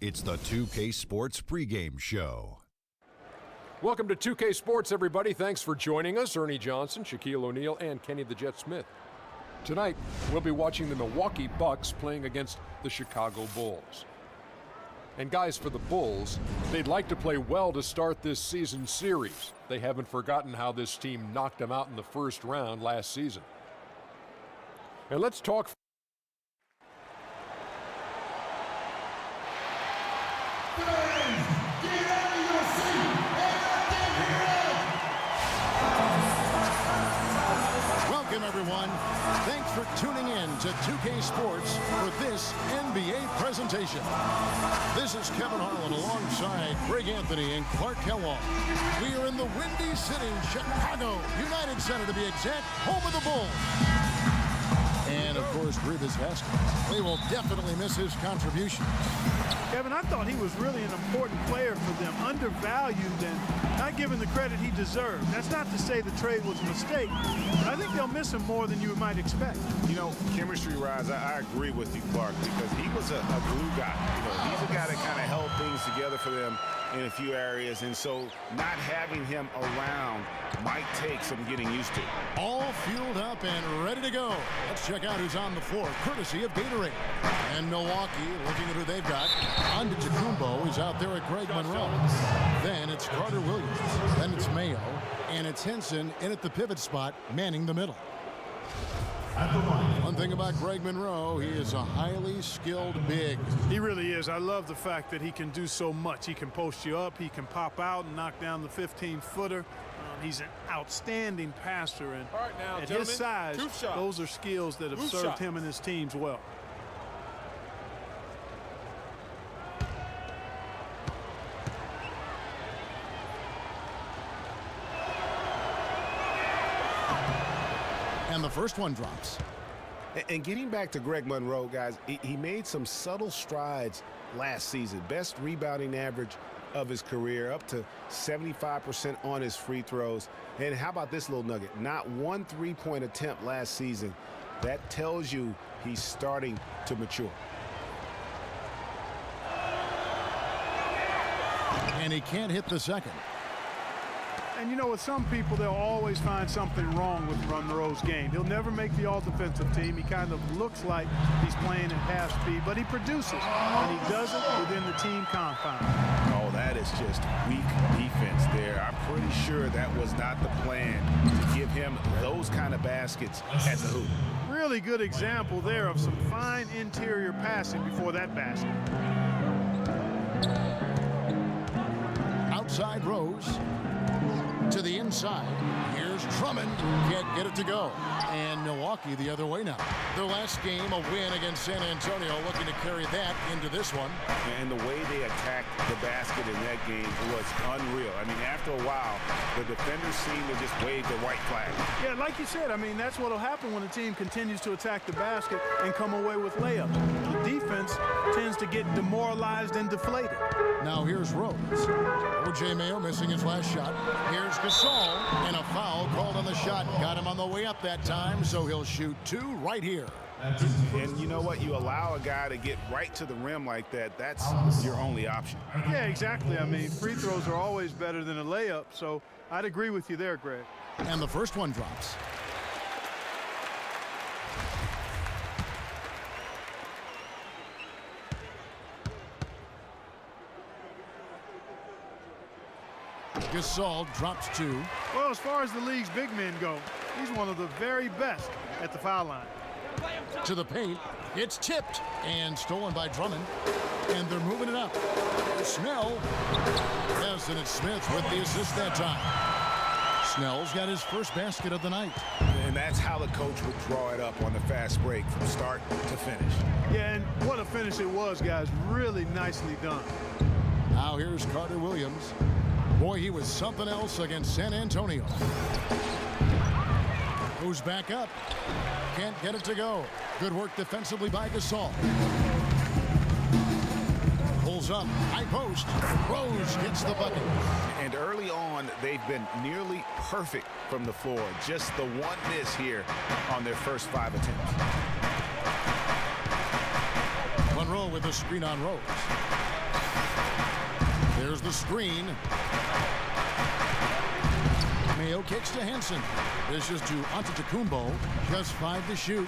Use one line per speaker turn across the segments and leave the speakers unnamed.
It's the 2K Sports pregame show.
Welcome to 2K Sports, everybody. Thanks for joining us. Ernie Johnson, Shaquille O'Neal, and Kenny the Jet Smith. Tonight, we'll be watching the Milwaukee Bucks playing against the Chicago Bulls. And guys, for the Bulls, they'd like to play well to start this season series. They haven't forgotten how this team knocked them out in the first round last season. And let's talk.
Welcome, everyone. Thanks for tuning in to 2K Sports for this NBA presentation. This is Kevin Harlan alongside Greg Anthony and Clark Kellogg. We are in the Windy City, Chicago United Center, to be exact, home of the Bulls. And, of course, Rivas Vasquez. We will definitely miss his contribution.
Kevin, I thought he was really an important player for them, undervalued and not given the credit he deserved. That's not to say the trade was a mistake, but I think they'll miss him more than you might expect.
You know, chemistry-wise, I agree with you, Clark, because he was a glue guy. You know, he's a guy that kind of held things together for them in a few areas, and so not having him around might take some getting used to.
All fueled up and ready to go. Let's check out who's on the floor, courtesy of Gatorade. And Milwaukee, looking at who they've got. Antetokounmpo is out there at Greg Monroe. Then it's Carter Williams. Then it's Mayo. And it's Henson in at the pivot spot, manning the middle. One thing about Greg Monroe, he is a highly skilled big.
He really is. I love the fact that he can do so much. He can post you up, he can pop out and knock down the 15-footer. He's an outstanding passer, and
All right, now,
at his size, those are skills that have served him and his teams well.
And the first one drops.
And getting back to Greg Monroe, guys, he made some subtle strides last season. Best rebounding average of his career, up to 75% on his free throws. And how about this little nugget? Not one three-point attempt last season. That tells you he's starting to mature.
And he can't hit the second.
And you know, with some people, they'll always find something wrong with Monroe's game. He'll never make the all-defensive team. He kind of looks like he's playing at half speed, but he produces, and he does it within the team confines.
Oh, that is just weak defense there. I'm pretty sure that was not the plan, to give him those kind of baskets at the hoop.
Really good example there of some fine interior passing before that basket.
Outside Rose. To the inside. Here's Drummond. Can't get it to go. And Milwaukee the other way now. Their last game, a win against San Antonio, looking to carry that into this one.
And the way they attacked the basket in that game was unreal. I mean, after a while, the defenders seemed to just wave the white flag.
Yeah, like you said, I mean, that's what will happen when a team continues to attack the basket and come away with layups. The defense tends to get demoralized and deflated.
Now here's Rose. O.J. Mayo missing his last shot. Here's Gasol, and a foul called on the shot. Got him on the way up that time, so he'll shoot two right here.
And you know what? You allow a guy to get right to the rim like that, that's your only option.
Yeah, exactly. I mean, free throws are always better than a layup, so I'd agree with you there, Greg.
And the first one drops. Gasol drops two.
Well, as far as the league's big men go, he's one of the very best at the foul line.
To the paint. It's tipped and stolen by Drummond. And they're moving it up. Snell. Yes, and it's Smith with the assist that time. Snell's got his first basket of the night.
And that's how the coach would draw it up on the fast break from start to finish.
Yeah, and what a finish it was, guys. Really nicely done.
Now here's Carter Williams. Boy, he was something else against San Antonio. Who's back up? Can't get it to go. Good work defensively by Gasol. Pulls up, high post. Rose gets the bucket.
And early on, they've been nearly perfect from the floor. Just the one miss here on their first 5 attempts.
Monroe with the screen on Rose. There's the screen. Mayo kicks to Henson. This is to Antetokounmpo. Just 5 to shoot.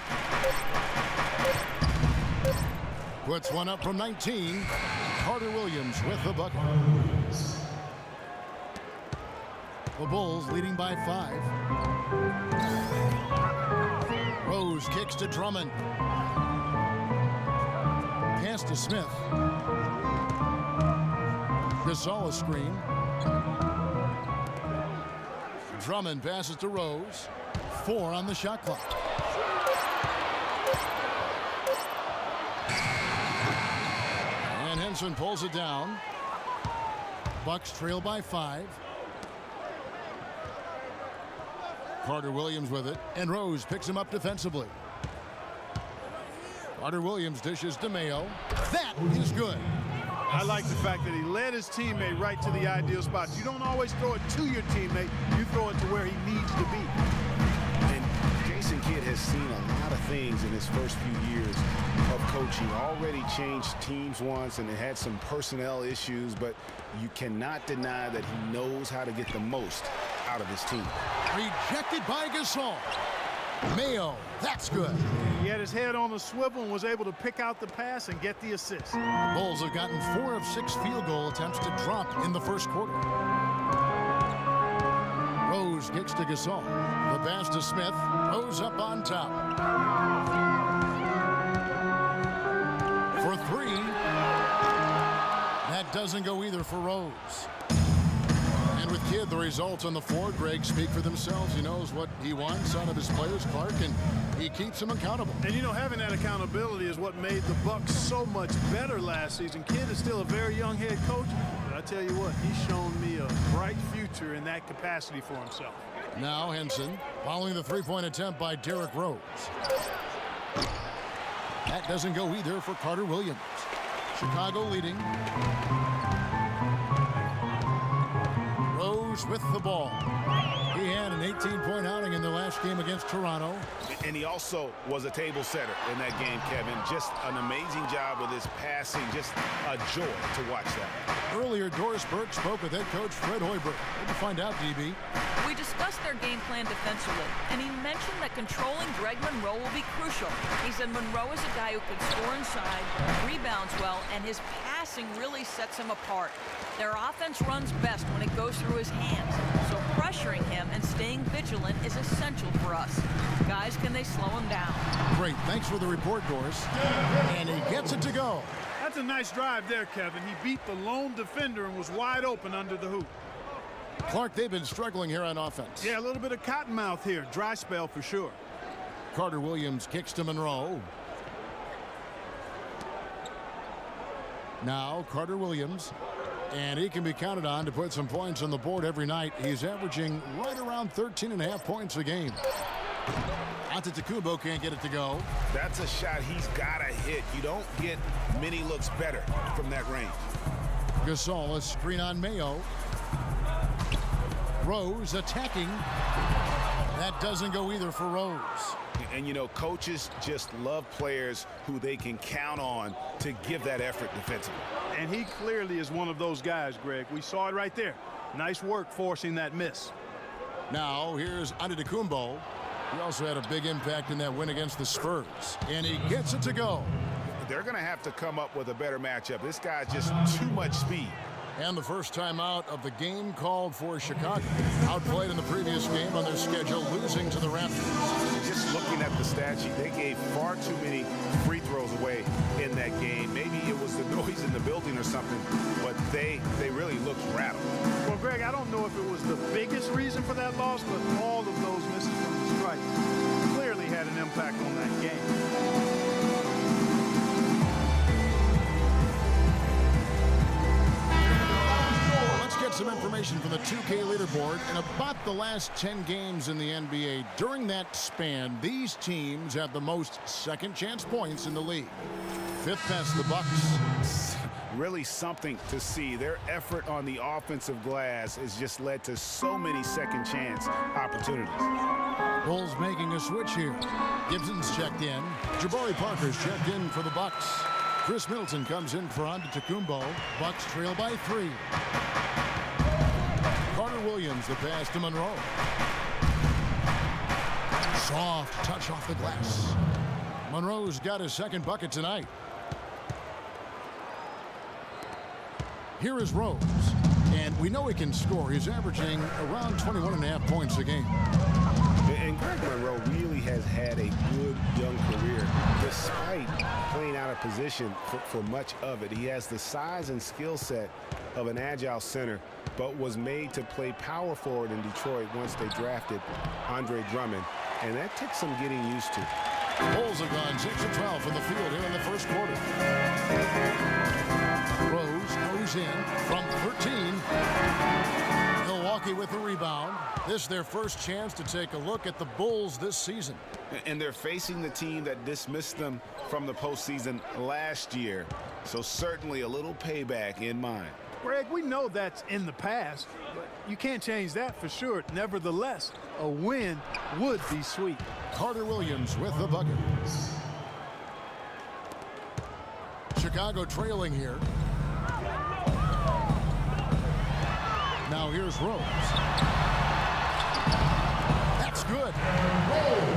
Puts one up from 19. Carter Williams with the bucket. The Bulls leading by 5. Rose kicks to Drummond. Pass to Smith. Gasol a screen. Drummond passes to Rose. 4 on the shot clock. And Henson pulls it down. Bucks trail by 5. Carter Williams with it, and Rose picks him up defensively. Carter Williams dishes to Mayo. That is good.
I like the fact that he led his teammate right to the ideal spot. You don't always throw it to your teammate. You throw it to where he needs to be.
And Jason Kidd has seen a lot of things in his first few years of coaching. Already changed teams once, and it had some personnel issues, but you cannot deny that he knows how to get the most out of his team.
Rejected by Gasol. Mayo, that's good.
He had his head on a swivel and was able to pick out the pass and get the assist.
Bulls have gotten 4 of 6 field goal attempts to drop in the first quarter. Rose kicks to Gasol. The pass to Smith. Rose up on top. For 3. That doesn't go either for Rose. And with Kidd, the results on the floor, Greg, speak for themselves. He knows what he wants out of his players, Clark, and he keeps them accountable.
And, you know, having that accountability is what made the Bucks so much better last season. Kidd is still a very young head coach, but I tell you what, he's shown me a bright future in that capacity for himself.
Now Henson, following the three-point attempt by Derrick Rose. That doesn't go either for Carter Williams. Chicago leading. Rose with the ball. He had an 18-point outing in their last game against Toronto.
And he also was a table setter in that game, Kevin. Just an amazing job with his passing. Just a joy to watch that.
Earlier, Doris Burke spoke with head coach Fred Hoiberg. What did you find out, DB?
We discussed their game plan defensively, and he mentioned that controlling Greg Monroe will be crucial. He said Monroe is a guy who can score inside, rebounds well, and his passing really sets him apart. Their offense runs best when it goes through his hands, so pressuring him and staying vigilant is essential for us. Guys, can they slow him down?
Great. Thanks for the report, Doris. And he gets it to go.
That's a nice drive there, Kevin. He beat the lone defender and was wide open under the hoop.
Clark, they've been struggling here on offense.
Yeah, a little bit of cottonmouth here. Dry spell for sure.
Carter Williams kicks to Monroe. Now Carter Williams. And he can be counted on to put some points on the board every night. He's averaging right around 13.5 points a game. Antetokounmpo can't get it to go.
That's a shot he's got to hit. You don't get many looks better from that range.
Gasol, a screen on Mayo. Rose attacking. That doesn't go either for Rose.
And, you know, coaches just love players who they can count on to give that effort defensively.
And he clearly is one of those guys, Greg. We saw it right there. Nice work forcing that miss.
Now here's Antetokounmpo. He also had a big impact in that win against the Spurs. And he gets it to go.
They're going to have to come up with a better matchup. This guy's just too much speed.
And the first time out of the game called for Chicago. Outplayed in the previous game on their schedule, losing to the Raptors.
Just looking at the stat sheet, they gave far too many free throws away in that game. Maybe it was the noise in the building or something, but they really looked rattled.
Well, Greg, I don't know if it was the biggest reason for that loss, but all of those misses from the stripe clearly had an impact on that game.
Some information from the 2K leaderboard and about the last 10 games in the NBA. During that span, these teams have the most second chance points in the league. Fifth past the Bucks.
Really something to see. Their effort on the offensive glass has just led to so many second chance opportunities.
Bulls making a switch here. Gibson's checked in. Jabari Parker's checked in for the Bucks. Chris Middleton comes in for Antetokounmpo. Bucks trail by 3. Carter Williams, the pass to Monroe. Soft touch off the glass. Monroe's got his second bucket tonight. Here is Rose. And we know he can score. He's averaging around 21.5 points a game.
And Greg Monroe really has had a good young career despite playing out of position for much of it. He has the size and skill set of an agile center, but was made to play power forward in Detroit once they drafted Andre Drummond. And that took some getting used to.
Bulls have gone 6 of 12 from the field here in the first quarter. Rose goes in from 13. Milwaukee with the rebound. This is their first chance to take a look at the Bulls this season.
And they're facing the team that dismissed them from the postseason last year. So certainly a little payback in mind.
Greg, we know that's in the past, but you can't change that for sure. Nevertheless, a win would be sweet.
Carter Williams with the bucket. Chicago trailing here. Now here's Rose. That's good.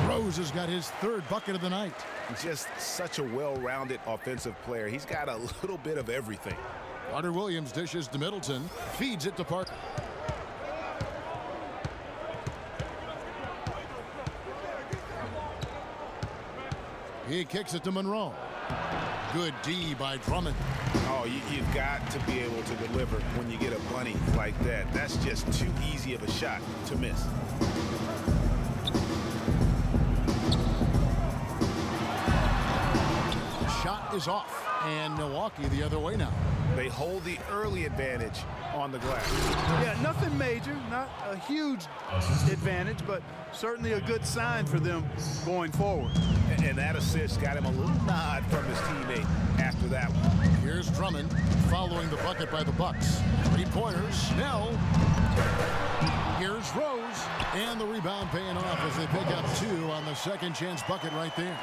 Rose has got his third bucket of the night.
Just such a well-rounded offensive player. He's got a little bit of everything.
Carter Williams dishes to Middleton. Feeds it to Parker. He kicks it to Monroe. Good D by Drummond.
Oh, you've got to be able to deliver when you get a bunny like that. That's just too easy of a shot to miss.
Shot is off, and Milwaukee the other way now.
They hold the early advantage on the glass.
Yeah, nothing major, not a huge advantage, but certainly a good sign for them going forward.
And that assist got him a little nod from his teammate after that one.
Here's Drummond following the bucket by the Bucks. 3-pointers, Snell. Here's Rose, and the rebound paying off as they pick up 2 on the second chance bucket right there.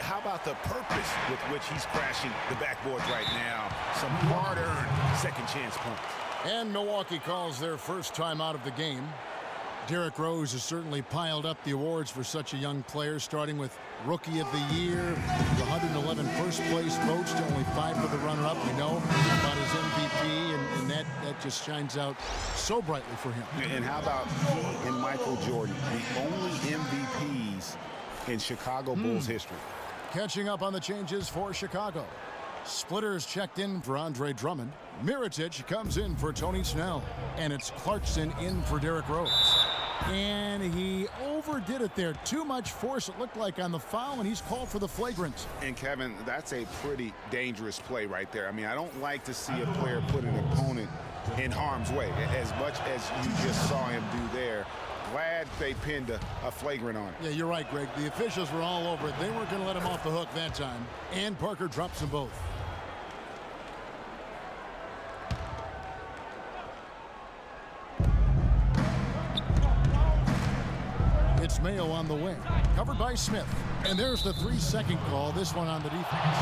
How about the purpose with which he's crashing the backboards right now? Some hard-earned second chance points.
And Milwaukee calls their first time out of the game. Derrick Rose has certainly piled up the awards for such a young player, starting with Rookie of the Year, the 111 first place votes to only 5 for the runner-up. We know about his MVP, and that just shines out so brightly for him.
And how about he and Michael Jordan, the only MVPs in Chicago Bulls history.
Catching up on the changes for Chicago. Splitters checked in for Andre Drummond. Mirotic comes in for Tony Snell. And it's Clarkson in for Derrick Rose. And he overdid it there. Too much force, it looked like, on the foul, and he's called for the flagrant.
And, Kevin, that's a pretty dangerous play right there. I mean, I don't like to see a player put an opponent in harm's way, as much as you just saw him do there. Glad they pinned a flagrant on him.
Yeah, you're right, Greg. The officials were all over it. They weren't going to let him off the hook that time. And Parker drops them both. It's Mayo on the wing. Covered by Smith. And there's the 3-second call. This one on the defense.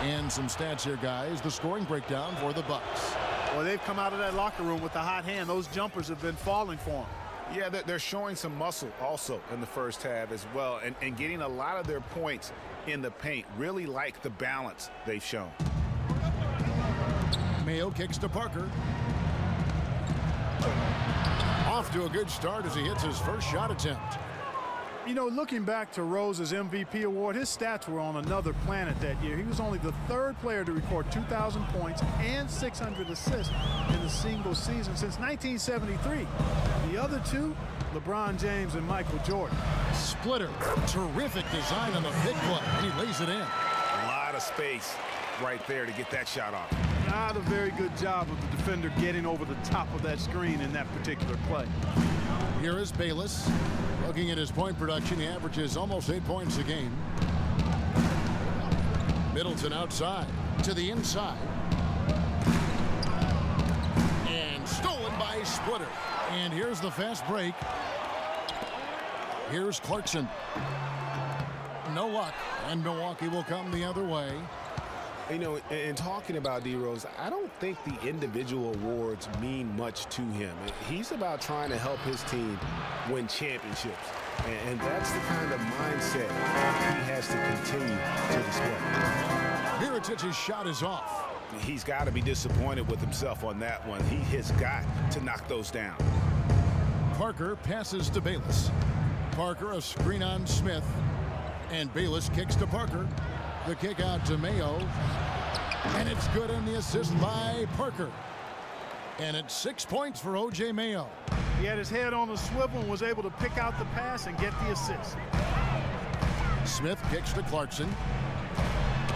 And some stats here, guys. The scoring breakdown for the Bucks.
Well, they've come out of that locker room with the hot hand. Those jumpers have been falling for them.
Yeah, they're showing some muscle also in the first half as well, and getting a lot of their points in the paint. Really like the balance they've shown.
Mayo kicks to Parker. Off to a good start as he hits his first shot attempt.
You know, looking back to Rose's MVP award, his stats were on another planet that year. He was only the 3rd player to record 2,000 points and 600 assists in a single season since 1973. The other 2, LeBron James and Michael Jordan.
Splitter, terrific design on the big play, and he lays it in.
A lot of space right there to get that shot off.
Not a very good job of the defender getting over the top of that screen in that particular play.
Here is Bayless. Looking at his point production, he averages almost 8 points a game. Middleton outside to the inside. And stolen by Splitter. And here's the fast break. Here's Clarkson. no luck, and Milwaukee will come the other way.
You know, in talking about D-Rose, I don't think the individual awards mean much to him. He's about trying to help his team win championships. And that's the kind of mindset he has to continue to display.
Mirotić's shot is off.
He's got to be disappointed with himself on that one. He has got to knock those down.
Parker passes to Bayless. Parker a screen on Smith. And Bayless kicks to Parker. The kick out to Mayo. And it's good on the assist by Parker. And it's 6 points for O.J. Mayo.
He had his head on the swivel and was able to pick out the pass and get the assist.
Smith kicks to Clarkson.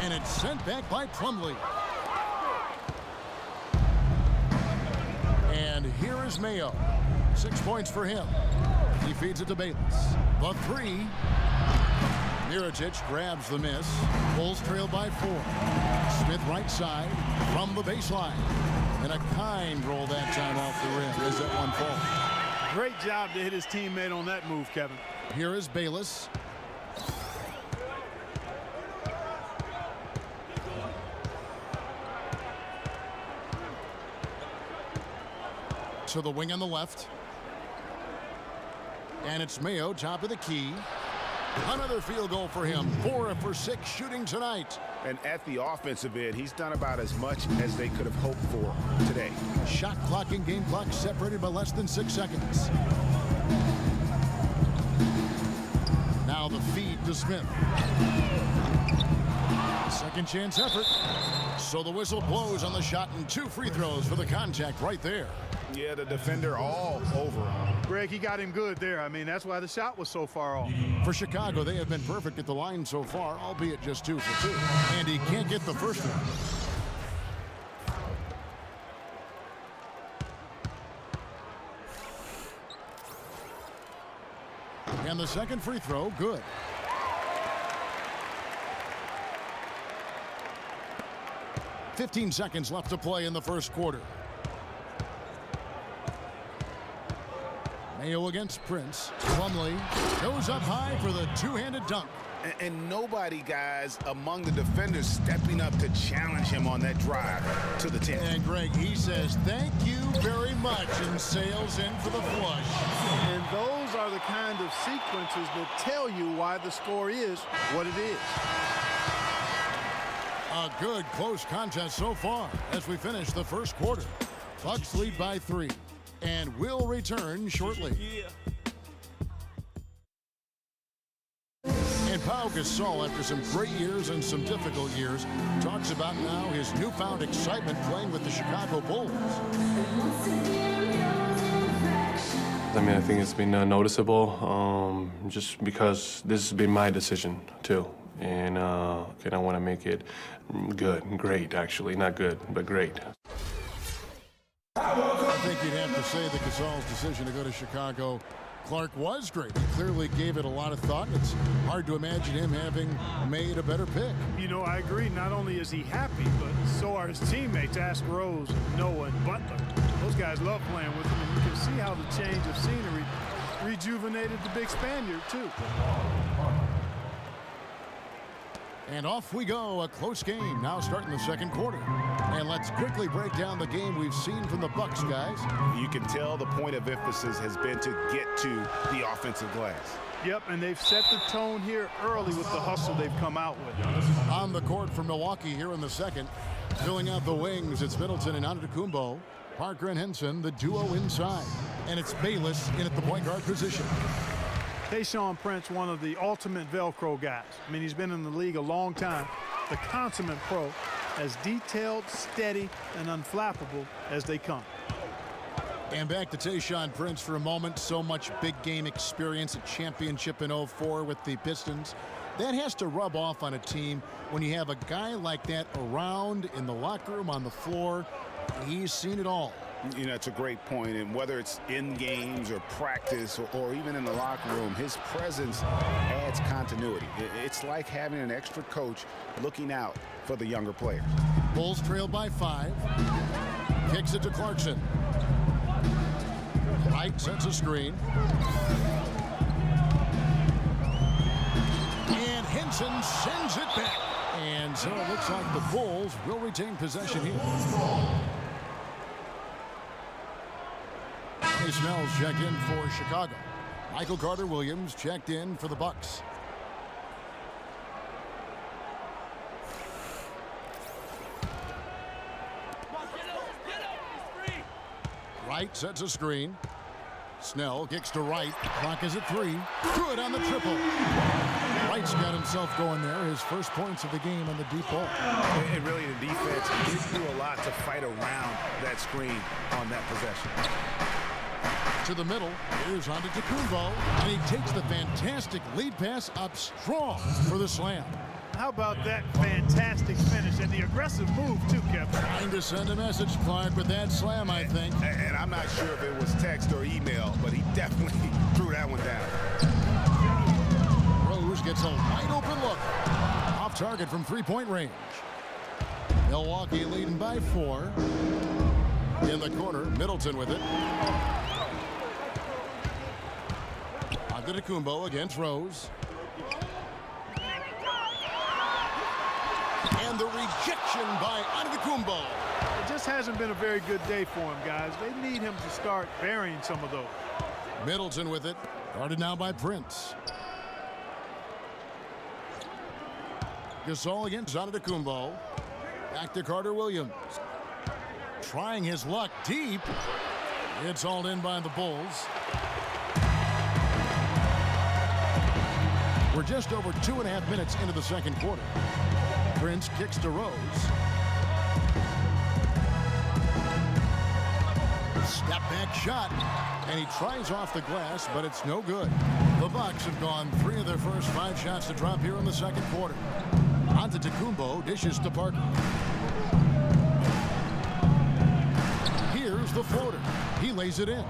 And it's sent back by Plumlee. And here is Mayo. 6 points for him. He feeds it to Bayless. The three. Mirotić grabs the miss. Bulls trail by 4. Smith right side from the baseline. And a kind roll that time off the rim as that one falls.
Great job to hit his teammate on that move, Kevin.
Here is Bayless. To the wing on the left. And it's Mayo, top of the key. Another field goal for him. 4 for 6 shooting tonight.
And at the offensive end, he's done about as much as they could have hoped for today.
Shot clock and game clock separated by less than 6 seconds. Now the feed to Smith. Second chance effort. So the whistle blows on the shot and 2 free throws for the contact right there.
Yeah, the defender all over him.
Greg, he got him good there. I mean, that's why the shot was so far off.
For Chicago, they have been perfect at the line so far, albeit just 2 for 2. And he can't get the first one. And the second free throw, good. .15 seconds left to play in the first quarter. Mayo against Prince. Plumlee goes up high for the two-handed dunk.
And nobody, guys, among the defenders stepping up to challenge him on that drive to the 10.
And Greg, he says, thank you very much, and sails in for the flush.
And those are the kind of sequences that tell you why the score is what it is.
A good close contest so far as we finish the first quarter. Bucks lead by 3 and will return shortly. And Pau Gasol, after some great years and some difficult years, talks about now his newfound excitement playing with the Chicago Bulls.
I mean, I think it's been noticeable just because this has been my decision too. And I want to make it great, actually. Not good, but great.
I think you'd have to say that Gasol's decision to go to Chicago, Clark, was great. He clearly gave it a lot of thought. It's hard to imagine him having made a better pick.
You know, I agree. Not only is he happy, but so are his teammates, Ask Rose, Noah, and Butler. Those guys love playing with him, and you can see how the change of scenery rejuvenated the big Spaniard, too.
And off we go, a close game now starting the second quarter. And let's quickly break down the game we've seen from the Bucks, guys.
You can tell the point of emphasis has been to get to the offensive glass.
Yep, and they've set the tone here early with the hustle they've come out with.
On the court for Milwaukee here in the second. Filling out the wings, it's Middleton and Antetokounmpo. Parker and Henson, the duo inside. And it's Bayless in at the point guard position.
Tayshaun Prince, one of the ultimate Velcro guys. I mean, he's been in the league a long time. The consummate pro, as detailed, steady, and unflappable as they come.
And back to Tayshaun Prince for a moment. So much big game experience, a championship in 04 with the Pistons. That has to rub off on a team when you have a guy like that around in the locker room, on the floor. He's seen it all.
You know, it's a great point, and whether it's in games or practice or even in the locker room, his presence adds continuity. It's like having an extra coach looking out for the younger players.
Bulls trail by 5. Kicks it to Clarkson. Wright sets a screen. And Henson sends it back. And so it looks like the Bulls will retain possession here. Johnny Snell's checked in for Chicago. Michael Carter-Williams checked in for the Bucks. Wright sets a screen. Snell kicks to Wright. Clock is at 3. Good on the triple. Wright's got himself going there. His first points of the game on the deep ball.
And really, the defense didn't do a lot to fight around that screen on that possession.
To the middle. Here's Antetokounmpo. And he takes the fantastic lead pass up strong for the slam.
How about that fantastic finish and the aggressive move, too, Kevin?
Trying to send a message, Clark, with that slam, I think.
And I'm not sure if it was text or email, but he definitely threw that one down.
Rose gets a wide open look. Off target from three-point range. Milwaukee leading by 4. In the corner, Middleton with it. Antetokounmpo against Rose. And the rejection by Antetokounmpo.
It just hasn't been a very good day for him, guys. They need him to start burying some of those.
Middleton with it. Guarded now by Prince. Gasol against Antetokounmpo. Back to Carter-Williams. Trying his luck deep. It's hauled in by the Bulls. We're just over 2.5 minutes into the second quarter. Prince kicks to Rose. Step back shot. And he tries off the glass, but it's no good. The Bucks have gone 3 of their first 5 shots to drop here in the second quarter. Antetokounmpo dishes to Parker. Here's the floater. He lays it in.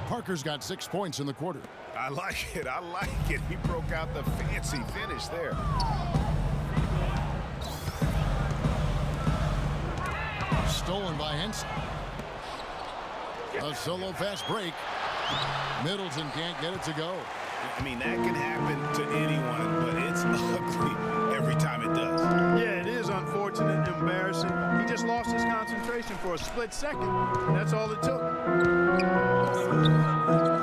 Parker's got 6 points in the quarter.
I like it. I like it. He broke out the fancy finish there.
Stolen by Henson. A solo fast break. Middleton can't get it to go.
I mean, that can happen to anyone, but it's ugly every time it does.
Yeah, it is unfortunate and embarrassing. He just lost his concentration for a split second, and that's all it took.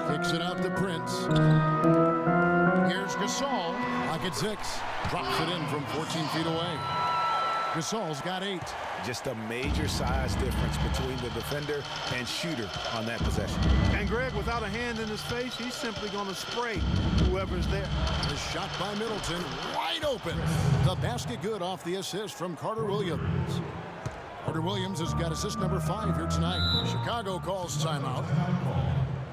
Kicks it out to Prince. Here's Gasol. Pocket 6. Drops it in from 14 feet away. Gasol's got 8.
Just a major size difference between the defender and shooter on that possession.
And Greg, without a hand in his face, he's simply going to spray whoever's there.
The shot by Middleton, wide open. The basket good off the assist from Carter-Williams. Carter-Williams has got assist number 5 here tonight. Chicago calls timeout.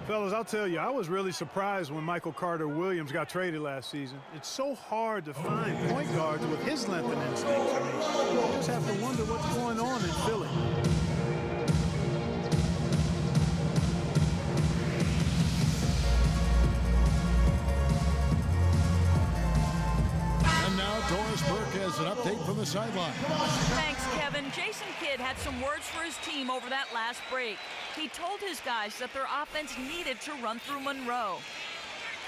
Fellas, I'll tell you, I was really surprised when Michael Carter-Williams got traded last season. It's so hard to find point guards with his length and instincts. I mean, you just have to wonder what's going on in Philly.
And now Doris Burke has an update from the sideline.
Thanks, Kevin. Jason Kidd had some words for his team over that last break. He told his guys that their offense needed to run through Monroe.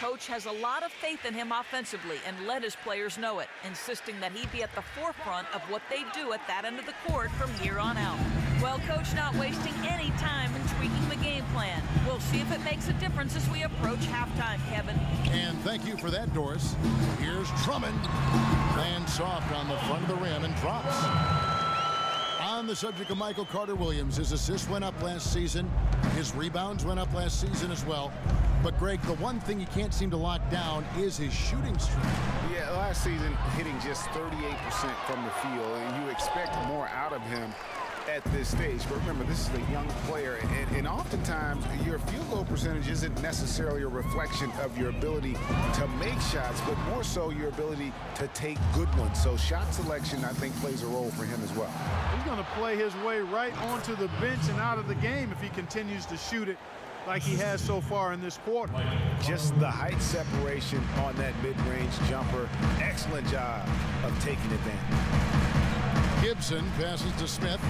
Coach has a lot of faith in him offensively and let his players know it, insisting that he be at the forefront of what they do at that end of the court from here on out. Well, Coach not wasting any time in tweaking the game plan. We'll see if it makes a difference as we approach halftime, Kevin.
And thank you for that, Doris. Here's Drummond. Lands soft on the front of the rim and drops. On the subject of Michael Carter-Williams, his assists went up last season. His rebounds went up last season as well. But, Greg, the one thing he can't seem to lock down is his shooting streak.
Yeah, last season hitting just 38% from the field, and you expect more out of him at this stage. But remember, this is a young player, and oftentimes your field goal percentage isn't necessarily a reflection of your ability to make shots, but more so your ability to take good ones. So shot selection, I think, plays a role for him as well.
He's going to play his way right onto the bench and out of the game if he continues to shoot it like he has so far in this quarter.
Just the height separation on that mid-range jumper. Excellent job of taking advantage.
Gibson passes to Smith.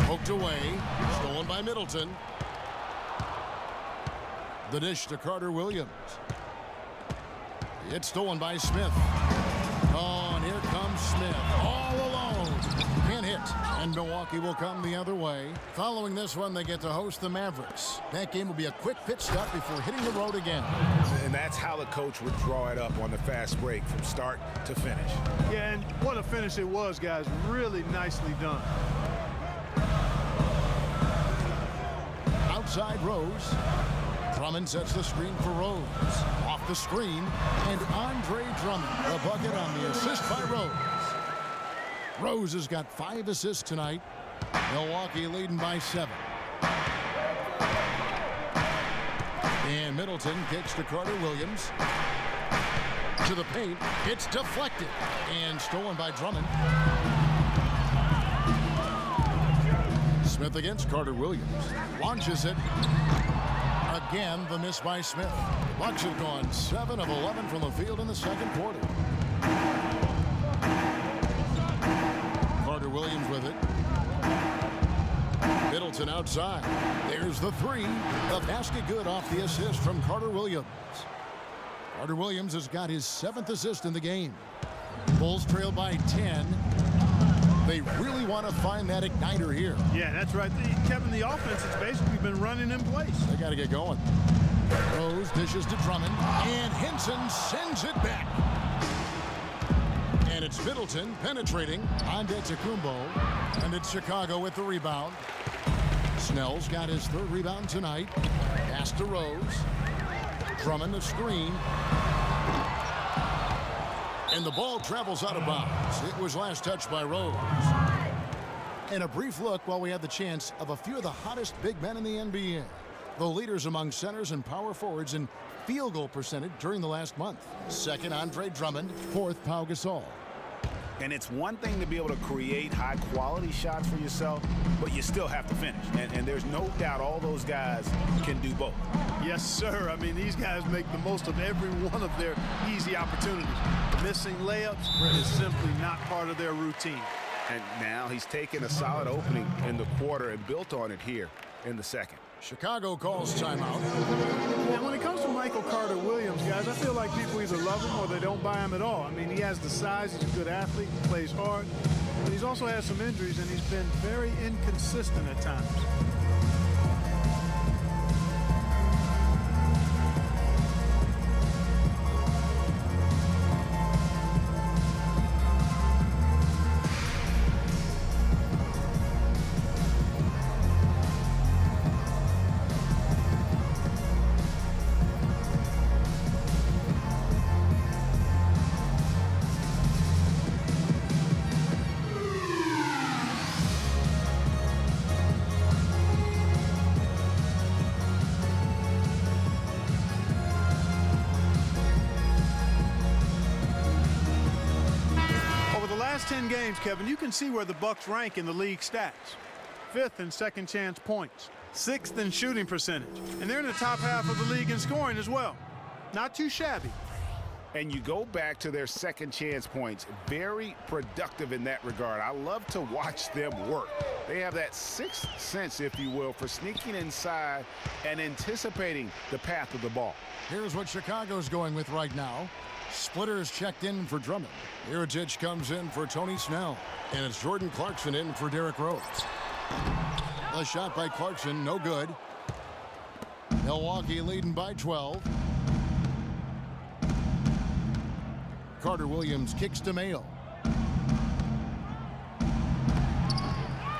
Poked away. Stolen by Middleton. The dish to Carter Williams. It's stolen by Smith. Oh, and here comes Smith all alone. Can't hit. And Milwaukee will come the other way. Following this one, they get to host the Mavericks. That game will be a quick pit stop before hitting the road again.
And that's how the coach would draw it up on the fast break from start to finish.
Yeah, and what a finish it was, guys. Really nicely done.
Outside Rose. Drummond sets the screen for Rose. Off the screen, and Andre Drummond, the bucket on the assist by Rose. Rose has got 5 assists tonight. Milwaukee leading by 7. And Middleton kicks to Carter Williams. To the paint. It's deflected and stolen by Drummond. Smith against Carter Williams. Launches it. Again, the miss by Smith. The Bucks have gone 7 of 11 from the field in the second quarter. Carter Williams with it. Middleton outside. There's the 3. The basket good off the assist from Carter Williams. Carter Williams has got his 7th assist in the game. Bulls trail by 10. They really want to find that igniter here.
Yeah, that's right. Kevin, the offense has basically been running in place.
They got to get going. Rose dishes to Drummond, and Henson sends it back. And it's Middleton penetrating on Antetokounmpo, and it's Chicago with the rebound. Snell's got his 3rd rebound tonight. Pass to Rose. Drummond the screen. And the ball travels out of bounds. It was last touched by Rose. And a brief look while we have the chance of a few of the hottest big men in the NBA. The leaders among centers and power forwards in field goal percentage during the last month. 2nd, Andre Drummond. 4th, Pau Gasol.
And it's one thing to be able to create high-quality shots for yourself, but you still have to finish. And there's no doubt all those guys can do both.
Yes, sir. I mean, these guys make the most of every one of their easy opportunities. Missing layups is simply not part of their routine.
And now he's taken a solid opening in the quarter and built on it here in the second.
Chicago calls timeout.
And when it comes to Michael Carter Williams, guys, I feel like people either love him or they don't buy him at all. I mean, he has the size, he's a good athlete, he plays hard, but he's also had some injuries, and he's been very inconsistent at times. Last 10 games, Kevin, you can see where the Bucks rank in the league stats. 5th in second chance points, 6th in shooting percentage, and they're in the top half of the league in scoring as well. Not too shabby.
And you go back to their second chance points, very productive in that regard. I love to watch them work. They have that 6th sense, if you will, for sneaking inside and anticipating the path of the ball.
Here's what Chicago's going with right now. Splitters checked in for Drummond. Iritic comes in for Tony Snell. And it's Jordan Clarkson in for Derrick Rose. A shot by Clarkson, no good. Milwaukee leading by 12. Carter Williams kicks to Mayo.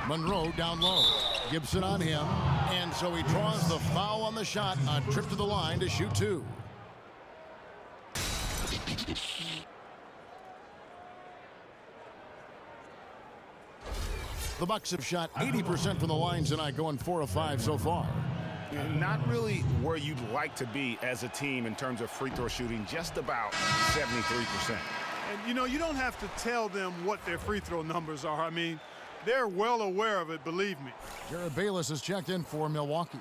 Monroe down low. Gibson on him. And so he draws the foul on the shot. A trip to the line to shoot 2. The Bucks have shot 80% from the line tonight, going 4 of 5 so far.
Not really where you'd like to be as a team in terms of free throw shooting, just about 73%.
And, you know, you don't have to tell them what their free throw numbers are. I mean, they're well aware of it, believe me.
Jared Bayless has checked in for Milwaukee.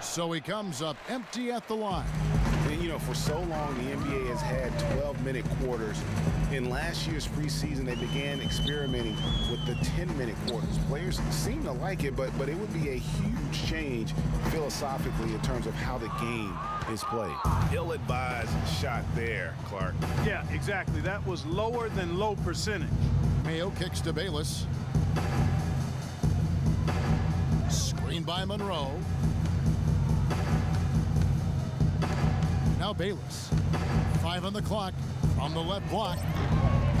So he comes up empty at the line.
And, you know, for so long, the NBA has had 12-minute quarters. In last year's preseason, they began experimenting with the 10-minute quarters. Players seem to like it, but it would be a huge change philosophically in terms of how the game is played. Ill-advised shot there, Clark.
Yeah, exactly. That was lower than low percentage.
Mayo kicks to Bayless. Screen by Monroe. Now Bayless. 5 on the clock from the left block.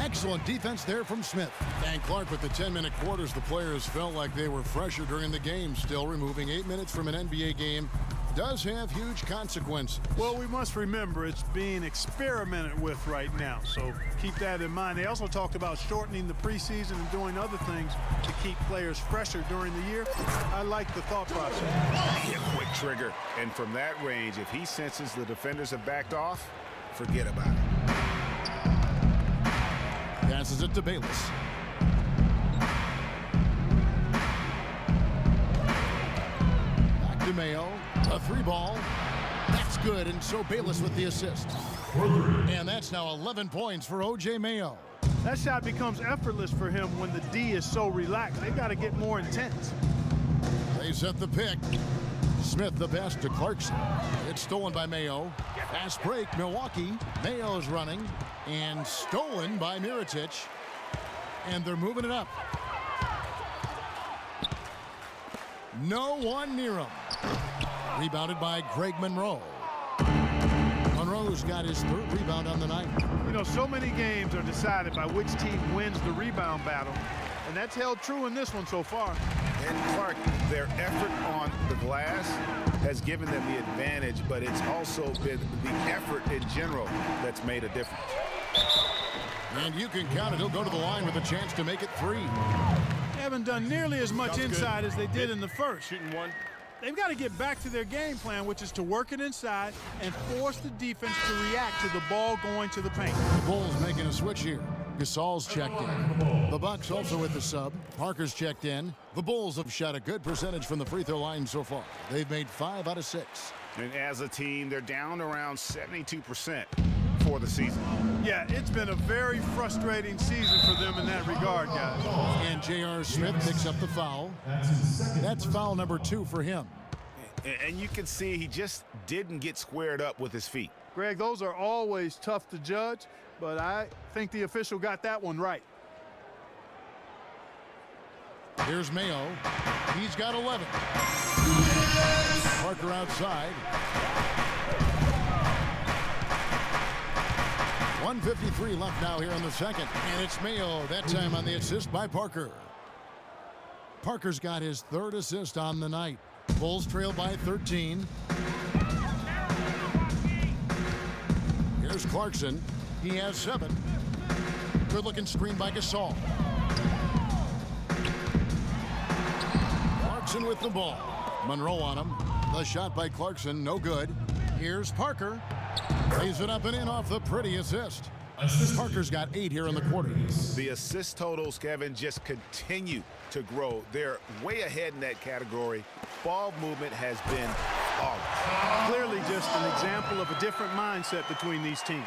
Excellent defense there from Smith. And Clark, with the 10-minute quarters, the players felt like they were fresher during the game. Still, removing 8 minutes from an NBA game does have huge consequences.
Well, we must remember it's being experimented with right now, so keep that in mind. They also talked about shortening the preseason and doing other things to keep players fresher during the year. I like the thought process.
A quick trigger, and from that range, if he senses the defenders have backed off, forget about it.
Passes it to Bayless. Back to Mayo. A 3-ball. That's good, and so Bayless with the assist. And that's now 11 points for O.J. Mayo.
That shot becomes effortless for him when the D is so relaxed. They've got to get more intense.
They set the pick. Smith the pass to Clarkson. It's stolen by Mayo. Fast break, Milwaukee. Mayo's running and stolen by Miritich. And they're moving it up. No one near him. Rebounded by Greg Monroe. Monroe's got his 3rd rebound on the night.
You know, so many games are decided by which team wins the rebound battle, and that's held true in this one so far.
And Clark, their effort on the glass has given them the advantage, but it's also been the effort in general that's made a difference.
And you can count it. He'll go to the line with a chance to make it 3.
They haven't done nearly as much inside as they did in the first.
Shooting one.
They've got to get back to their game plan, which is to work it inside and force the defense to react to the ball going to the paint.
The Bulls making a switch here. Gasol's checked in. The Bucks also with the sub. Parker's checked in. The Bulls have shot a good percentage from the free throw line so far. They've made 5 out of 6.
And as a team, they're down around 72% for the season.
Yeah, it's been a very frustrating season for them in that regard, guys.
And J.R. Smith picks up the foul. That's foul number 2 for him.
And you can see he just didn't get squared up with his feet.
Greg, those are always tough to judge, but I think the official got that one right.
Here's Mayo. He's got 11. Parker outside. 1:53 left now here in the second. And it's Mayo, that time on the assist by Parker. Parker's got his 3rd assist on the night. Bulls trail by 13. Here's Clarkson. He has 7. Good-looking screen by Gasol. Clarkson with the ball. Monroe on him. The shot by Clarkson, no good. Here's Parker. Lays it up and in off the pretty assist. Parker's got 8 here in the quarter.
The assist totals, Kevin, just continue to grow. They're way ahead in that category. Ball movement has been flawless.
Clearly just an example of a different mindset between these teams.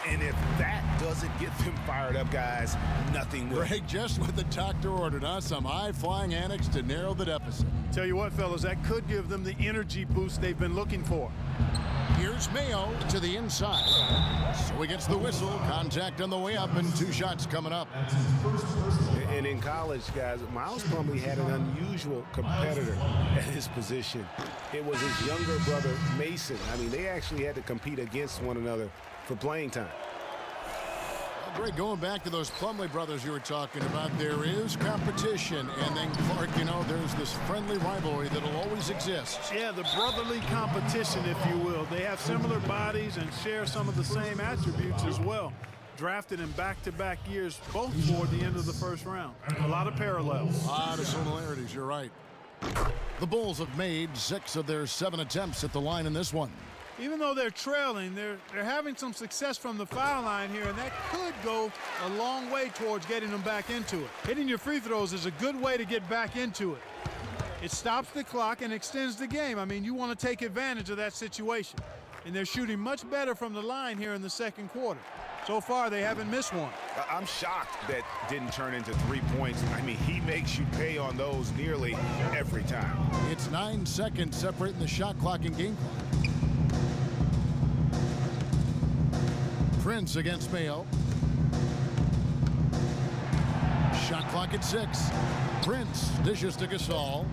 And if that doesn't get them fired up, guys, nothing will.
Greg, just what the doctor ordered, huh? Some high-flying annex to narrow the deficit.
Tell you what, fellas, that could give them the energy boost they've been looking for.
Here's Mayo to the inside. So he gets the whistle. Contact on the way up and 2 shots coming up.
And in college, guys, Miles Plumlee had an unusual competitor at his position. It was his younger brother, Mason. I mean, they actually had to compete against one another for playing time.
Greg, going back to those Plumlee brothers you were talking about, there is competition. And then, Clark, you know, there's this friendly rivalry that'll always exist.
Yeah, the brotherly competition, if you will. They have similar bodies and share some of the same attributes as well. Drafted in back-to-back years, both toward the end of the first round. A lot of parallels.
A lot of similarities, you're right. The Bulls have made 6 of their 7 attempts at the line in this one.
Even though they're trailing, they're having some success from the foul line here, and that could go a long way towards getting them back into it. Hitting your free throws is a good way to get back into it. It stops the clock and extends the game. I mean, you want to take advantage of that situation. And they're shooting much better from the line here in the second quarter. So far, they haven't missed one.
I'm shocked that didn't turn into 3 points. I mean, he makes you pay on those nearly every time.
It's 9 seconds separating the shot clock and game clock. Prince against Mayo. Shot clock at 6. Prince dishes to Gasol.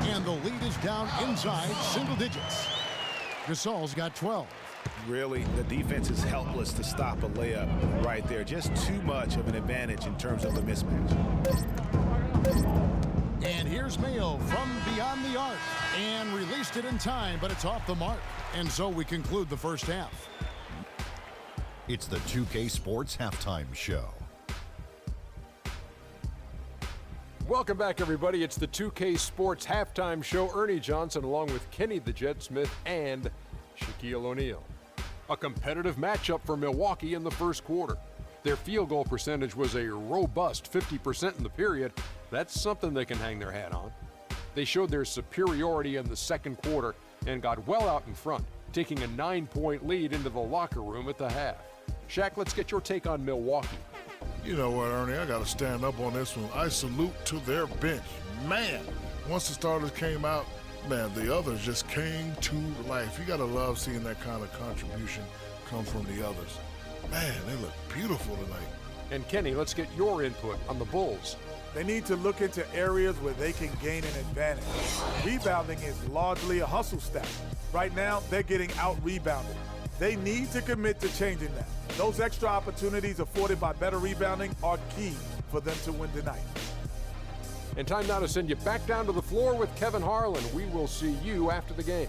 And the lead is down inside single digits. Gasol's got 12.
Really, the defense is helpless to stop a layup right there. Just too much of an advantage in terms of the mismatch.
And here's Mayo from beyond the arc. And released it in time, but it's off the mark. And so we conclude the first half.
It's the 2K Sports Halftime Show.
Welcome back, everybody. It's the 2K Sports Halftime Show. Ernie Johnson along with Kenny the Jet Smith and Shaquille O'Neal. A competitive matchup for Milwaukee in the first quarter. Their field goal percentage was a robust 50% in the period. That's something they can hang their hat on. They showed their superiority in the second quarter and got well out in front, taking a 9-point lead into the locker room at the half. Shaq, let's get your take on Milwaukee.
You know what, Ernie, I got to stand up on this one. I salute to their bench. Man, once the starters came out, man, the others just came to life. You got to love seeing that kind of contribution come from the others. Man, they look beautiful tonight.
And Kenny, let's get your input on the Bulls.
They need to look into areas where they can gain an advantage. Rebounding is largely a hustle stat. Right now, they're getting out-rebounded. They need to commit to changing that. Those extra opportunities afforded by better rebounding are key for them to win tonight.
And time now to send you back down to the floor with Kevin Harlan. We will see you after the game.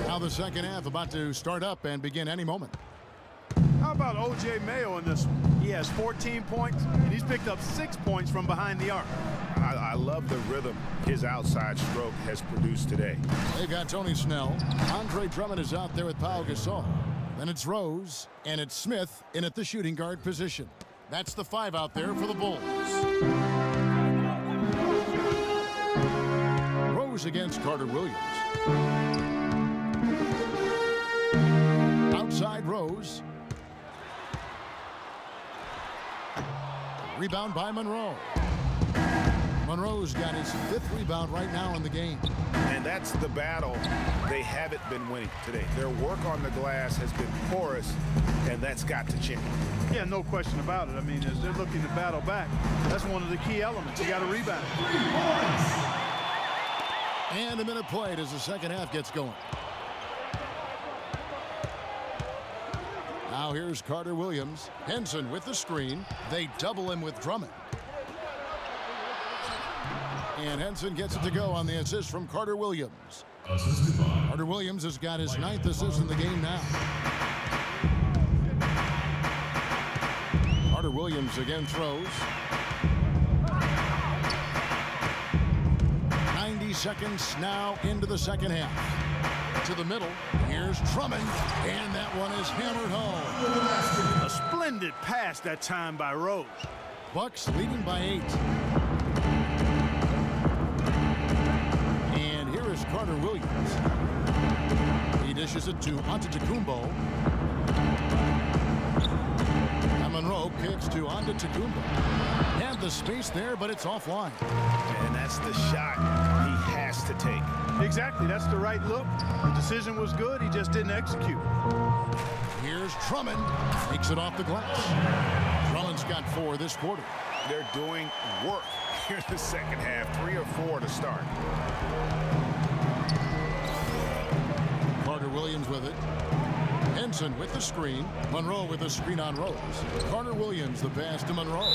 Now the second half about to start up and begin any moment.
How about O.J. Mayo in this one? He has 14 points, and he's picked up 6 points from behind the arc.
I love the rhythm his outside stroke has produced today.
They've got Tony Snell. Andre Drummond is out there with Pau Gasol. Then it's Rose, and it's Smith in at the shooting guard position. That's the 5 out there for the Bulls. Rose against Carter Williams. Outside Rose. Rebound by Monroe. Monroe's got his 5th rebound right now in the game.
And that's the battle they haven't been winning today. Their work on the glass has been porous, and that's got to change.
Yeah, no question about it. I mean, as they're looking to battle back, that's one of the key elements. You got to rebound.
And a minute played as the second half gets going. Now here's Carter Williams. Henson with the screen. They double him with Drummond. And Henson gets it to go on the assist from Carter Williams. Carter Williams has got his 9th assist in the game now. Carter Williams again throws. 90 seconds now into the second half. To the middle, here's Drummond, and that one is hammered home.
A splendid pass that time by Rose.
Bucks leading by 8. And here is Carter Williams. He dishes it to Antetokounmpo. And Monroe kicks to Antetokounmpo. Had the space there, but it's offline.
And that's the shot he has to take.
Exactly, that's the right look. The decision was good, he just didn't execute.
Here's Drummond, takes it off the glass. Drummond's got 4 this quarter.
They're doing work here in the second half, 3 or 4 to start.
Carter Williams with it. Henson with the screen. Monroe with the screen on Rose. Carter Williams the pass to Monroe.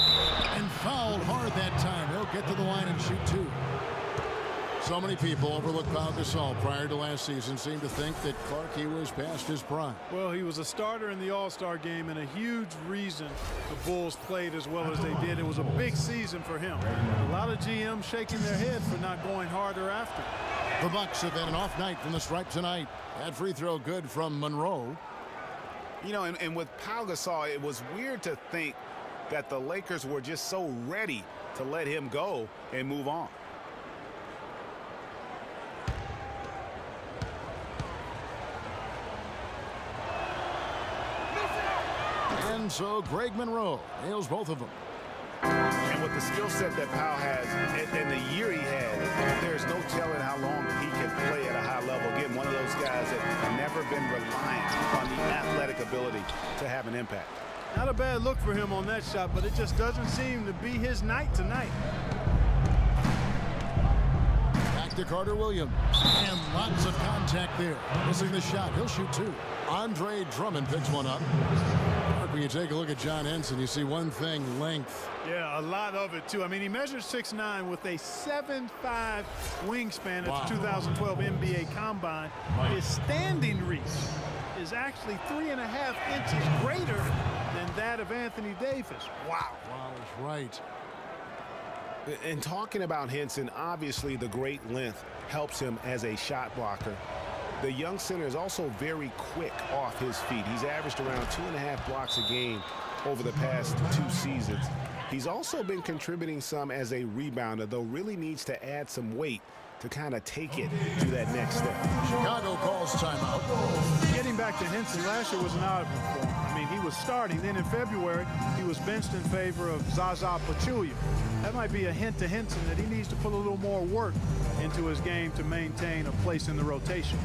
And fouled hard that time. He'll get to the line and shoot 2. So many people overlook Pau Gasol prior to last season, seem to think that Clark, he was past his prime.
Well, he was a starter in the All-Star game and a huge reason the Bulls played as well as they did. It was a big season for him. A lot of GMs shaking their head for not going harder after.
The Bucks have had an off night from the stripe tonight. That free throw good from Monroe.
You know, and with Pau Gasol, it was weird to think that the Lakers were just so ready to let him go and move on.
And so Greg Monroe nails both of them.
And with the skill set that Powell has and the year he had, there's no telling how long he can play at a high level. Again, one of those guys that have never been reliant on the athletic ability to have an impact.
Not a bad look for him on that shot, but it just doesn't seem to be his night tonight.
Back to Carter Williams. And lots of contact there. Missing the shot. He'll shoot two. Andre Drummond picks one up. When you take a look at John Henson, you see one thing, length.
Yeah, a lot of it, too. I mean, he measures 6'9" with a 7'5" wingspan at the 2012 NBA Combine. His standing reach is actually 3.5 inches greater than that of Anthony Davis. Wow.
Wow, is right.
And talking about Henson, obviously the great length helps him as a shot blocker. The young center is also very quick off his feet. He's averaged around 2.5 blocks a game over the past 2 seasons. He's also been contributing some as a rebounder, though really needs to add some weight to kind of take it to that next step.
Chicago calls timeout.
Getting back to Henson, last year was an odd one for him. I mean, he was starting. Then in February, he was benched in favor of Zaza Pachulia. That might be a hint to Henson that he needs to put a little more work into his game to maintain a place in the rotation.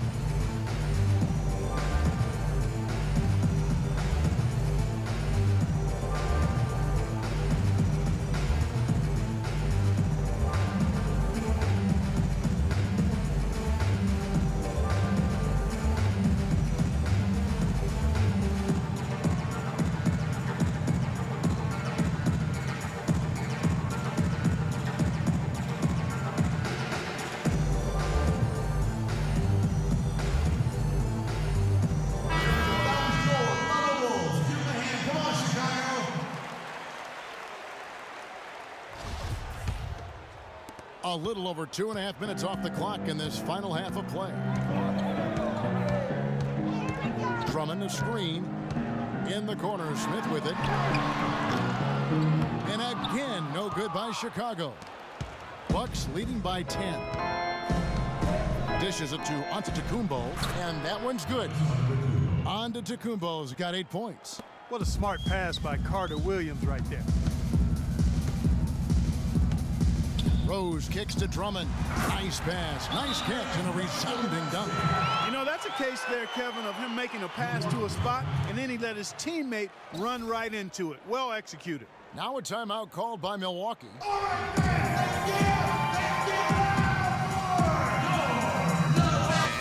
A little over 2.5 minutes off the clock in this final half of play. Drummond a screen in the corner. Smith with it. And again, no good by Chicago. Bucks leading by 10. Dishes it to Antetokounmpo, and that one's good. Antetokounmpo's got 8 points.
What a smart pass by Carter Williams right there.
Rose kicks to Drummond. Nice pass, nice catch, and a resounding dunk.
You know, that's a case there, Kevin, of him making a pass to a spot, and then he let his teammate run right into it. Well executed.
Now a timeout called by Milwaukee.
And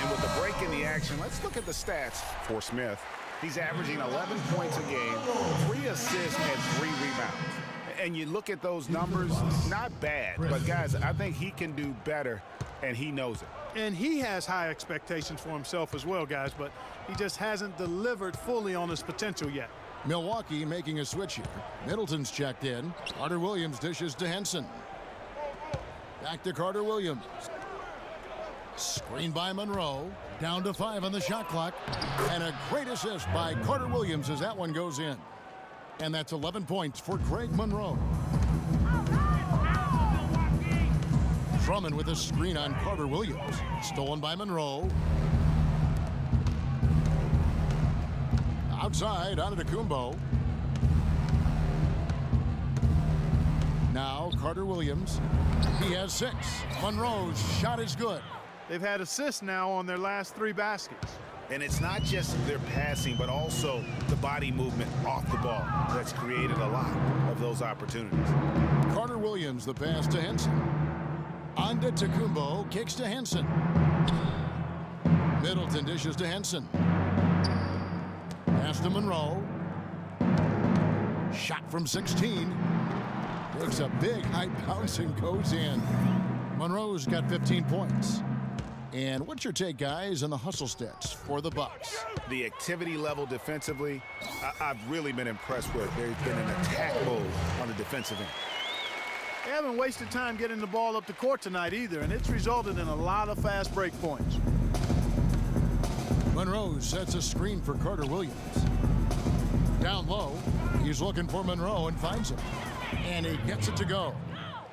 with the break in the action, let's look at the stats for Smith. He's averaging 11 points a game, 3 assists, and 3 rebounds. And you look at those numbers, not bad. But, guys, I think he can do better, and he knows it.
And he has high expectations for himself as well, guys, but he just hasn't delivered fully on his potential yet.
Milwaukee making a switch here. Middleton's checked in. Carter Williams dishes to Henson. Back to Carter Williams. Screen by Monroe. Down to 5 on the shot clock. And a great assist by Carter Williams as that one goes in. And that's 11 points for Greg Monroe. Drummond with a screen on Carter Williams. Stolen by Monroe. Outside, Antetokounmpo. Now Carter Williams. He has 6. Monroe's shot is good.
They've had assists now on their last 3 baskets.
And it's not just their passing, but also the body movement off the ball that's created a lot of those opportunities.
Carter Williams, the pass to Henson. Antetokounmpo kicks to Henson. Middleton dishes to Henson. Pass to Monroe. Shot from 16. Takes a big high bounce and goes in. Monroe's got 15 points. And what's your take, guys, on the hustle stats for the Bucks?
The activity level defensively, I've really been impressed with. There's been an attack mode on the defensive end.
They haven't wasted time getting the ball up the court tonight either, and it's resulted in a lot of fast break points.
Monroe sets a screen for Carter Williams. Down low, he's looking for Monroe and finds him. And he gets it to go.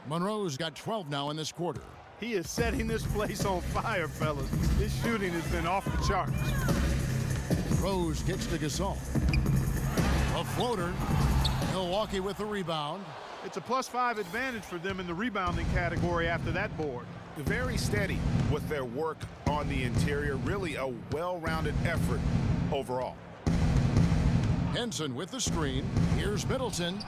Monroe's got 12 now in this quarter.
He is setting this place on fire, fellas. His shooting has been off the charts.
Rose kicks to Gasol. A floater. Milwaukee with the rebound.
It's a +5 advantage for them in the rebounding category after that board.
Very steady with their work on the interior. Really a well-rounded effort overall.
Henson with the screen. Here's Middleton.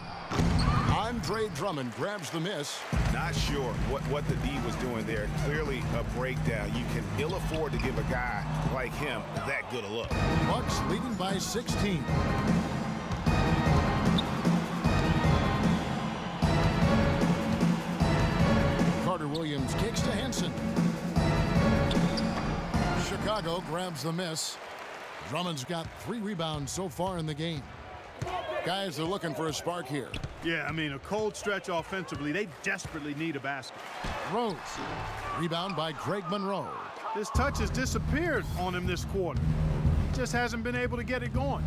Andre Drummond grabs the miss.
Not sure what the D was doing there. Clearly a breakdown. You can ill afford to give a guy like him that good a look.
Bucks leading by 16. Carter Williams kicks to Henson. Chicago grabs the miss. Drummond's got 3 rebounds so far in the game. Guys are looking for a spark here.
Yeah, I mean, a cold stretch offensively. They desperately need a basket.
Rose. Rebound by Greg Monroe.
His touch has disappeared on him this quarter. He just hasn't been able to get it going.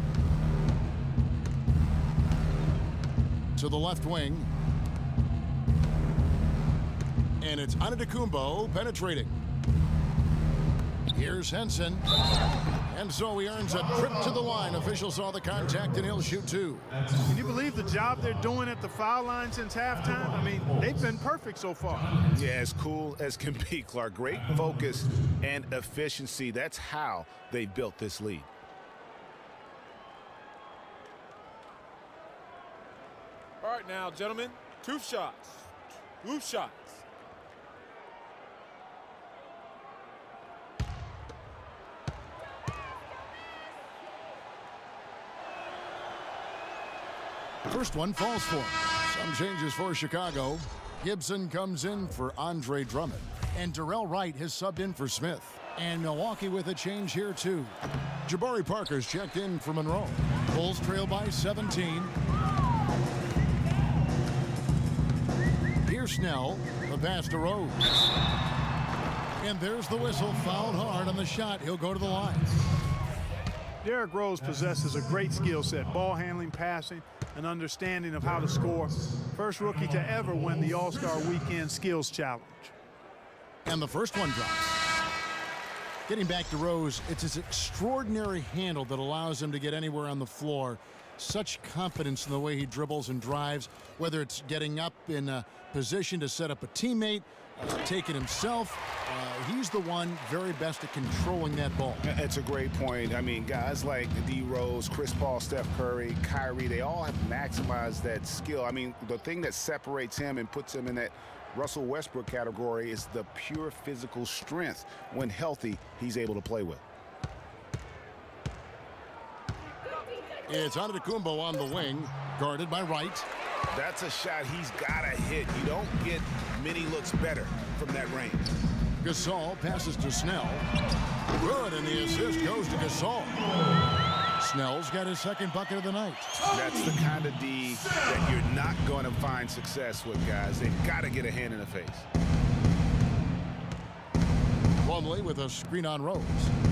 To the left wing. And it's Antetokounmpo penetrating. Here's Henson. And so he earns a trip to the line. Official saw the contact, and he'll shoot 2.
Can you believe the job they're doing at the foul line since halftime? I mean, they've been perfect so far.
Yeah, as cool as can be, Clark. Great focus and efficiency. That's how they built this lead.
All right, now, gentlemen, 2 shots. 2 shots.
First one falls for him. Some changes for Chicago. Gibson comes in for Andre Drummond. And Darrell Wright has subbed in for Smith. And Milwaukee with a change here, too. Jabari Parker's checked in for Monroe. Bulls trail by 17. Here's Snell. The pass to Rose. And there's the whistle. Fouled hard on the shot. He'll go to the line.
Derrick Rose possesses a great skill set. Ball handling, passing, an understanding of how to score. First rookie to ever win the All-Star Weekend Skills Challenge.
And the first one drops. Getting back to Rose, it's his extraordinary handle that allows him to get anywhere on the floor. Such confidence in the way he dribbles and drives, whether it's getting up in a position to set up a teammate, take it himself. He's the one very best at controlling that ball.
It's a great point. I mean, guys like D. Rose, Chris Paul, Steph Curry, Kyrie, they all have maximized that skill. I mean, the thing that separates him and puts him in that Russell Westbrook category is the pure physical strength. When healthy, he's able to play with.
It's Antetokounmpo on the wing, guarded by Wright.
That's a shot he's got to hit. You don't get many looks better from that range.
Gasol passes to Snell. Good, and the assist goes to Gasol. Snell's got his second bucket of the night.
That's the kind of D that you're not going to find success with, guys. They've got to get a hand in the face.
Plumlee with a screen on Rose.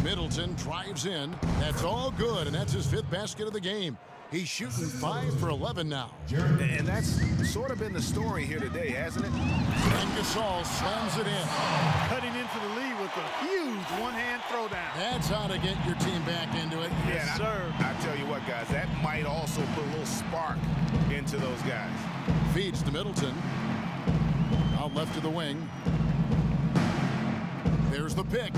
Middleton drives in. That's all good, and that's his 5th basket of the game. He's shooting 5 for 11 now.
And that's sort of been the story here today, hasn't it?
And Gasol slams it in.
Cutting into the lead with a huge one-hand throwdown.
That's how to get your team back into it.
Yes, sir.
I tell you what, guys, that might also put a little spark into those guys.
Feeds to Middleton. Out left to the wing. There's the pick.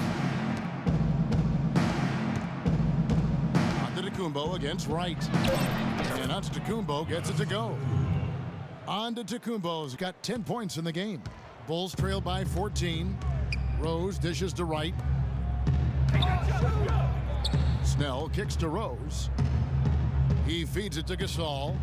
Antetokounmpo against Wright. And Antetokounmpo gets it to go. Antetokounmpo's got 10 points in the game. Bulls trail by 14. Rose dishes to Wright. Snell kicks to Rose. He feeds it to Gasol.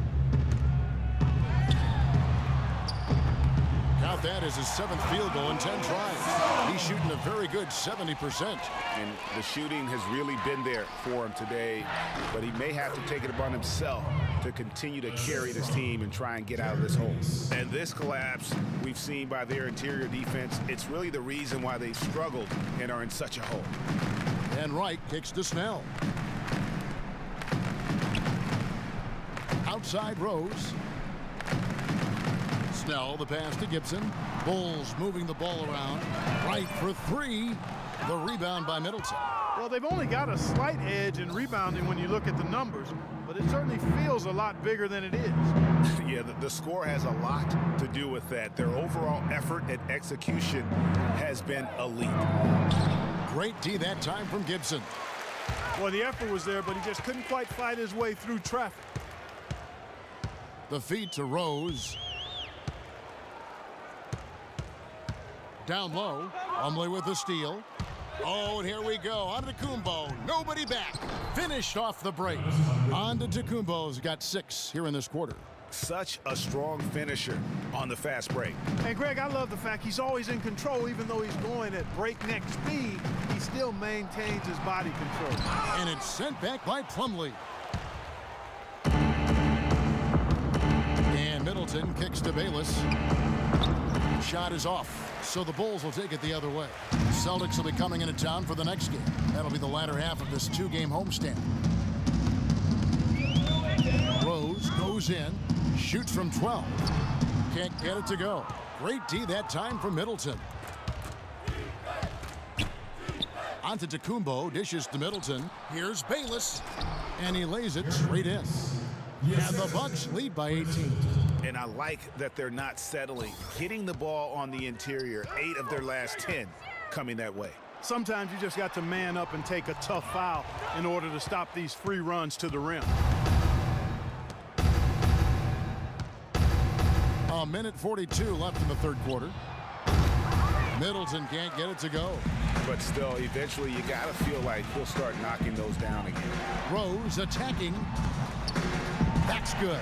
Count that as his 7th field goal in 10 tries. He's shooting a very good 70%.
And the shooting has really been there for him today, but he may have to take it upon himself to continue to carry this team and try and get out of this hole. And this collapse we've seen by their interior defense, it's really the reason why they've struggled and are in such a hole.
And Wright kicks to Snell. Outside Rose. Snell, the pass to Gibson. Bulls moving the ball around. Right for three. The rebound by Middleton.
Well, they've only got a slight edge in rebounding when you look at the numbers, but it certainly feels a lot bigger than it is.
Yeah, the score has a lot to do with that. Their overall effort and execution has been elite.
Great D that time from Gibson.
Well, the effort was there, but he just couldn't quite fight his way through traffic.
The feed to Rose. Down low. Umley with the steal. Oh, and here we go. On to Tacumbo. Nobody back. Finished off the break. On to Tacumbo's got 6 here in this quarter.
Such a strong finisher on the fast break.
And Greg, I love the fact he's always in control. Even though he's going at breakneck speed, he still maintains his body control.
And it's sent back by Plumlee. And Middleton kicks to Bayless. Shot is off, so the Bulls will take it the other way. Celtics will be coming into town for the next game. That'll be the latter half of this 2-game homestand. Rose goes in, shoots from 12. Can't get it to go. Great D that time from Middleton. Onto Tacumbo, dishes to Middleton. Here's Bayless, and he lays it straight in. And the Bucks lead by 18.
And I like that they're not settling. Hitting the ball on the interior, 8 of their last 10 coming that way.
Sometimes you just got to man up and take a tough foul in order to stop these free runs to the rim.
A minute 42 left in the third quarter. Middleton can't get it to go.
But still, eventually you got to feel like he'll start knocking those down again.
Rose attacking. That's good.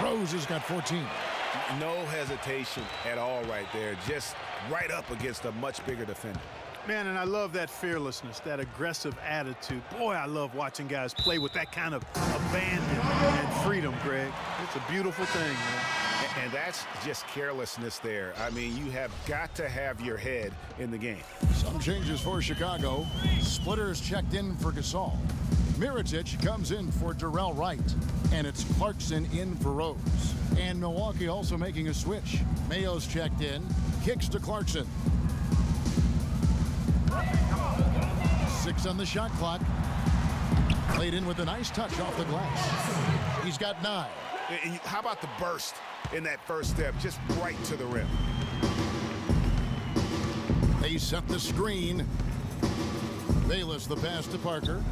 Rose has got 14.
No hesitation at all right there. Just right up against a much bigger defender.
Man, and I love that fearlessness, that aggressive attitude. Boy, I love watching guys play with that kind of abandon and freedom, Greg. It's a beautiful thing, man.
And that's just carelessness there. I mean, you have got to have your head in the game.
Some changes for Chicago. Splitters checked in for Gasol. Mirotic comes in for Darrell Wright. And it's Clarkson in for Rose. And Milwaukee also making a switch. Mayo's checked in. Kicks to Clarkson. 6 on the shot clock. Played in with a nice touch off the glass. He's got 9.
And how about the burst in that first step, just right to the rim?
They set the screen. Bayless the pass to Parker.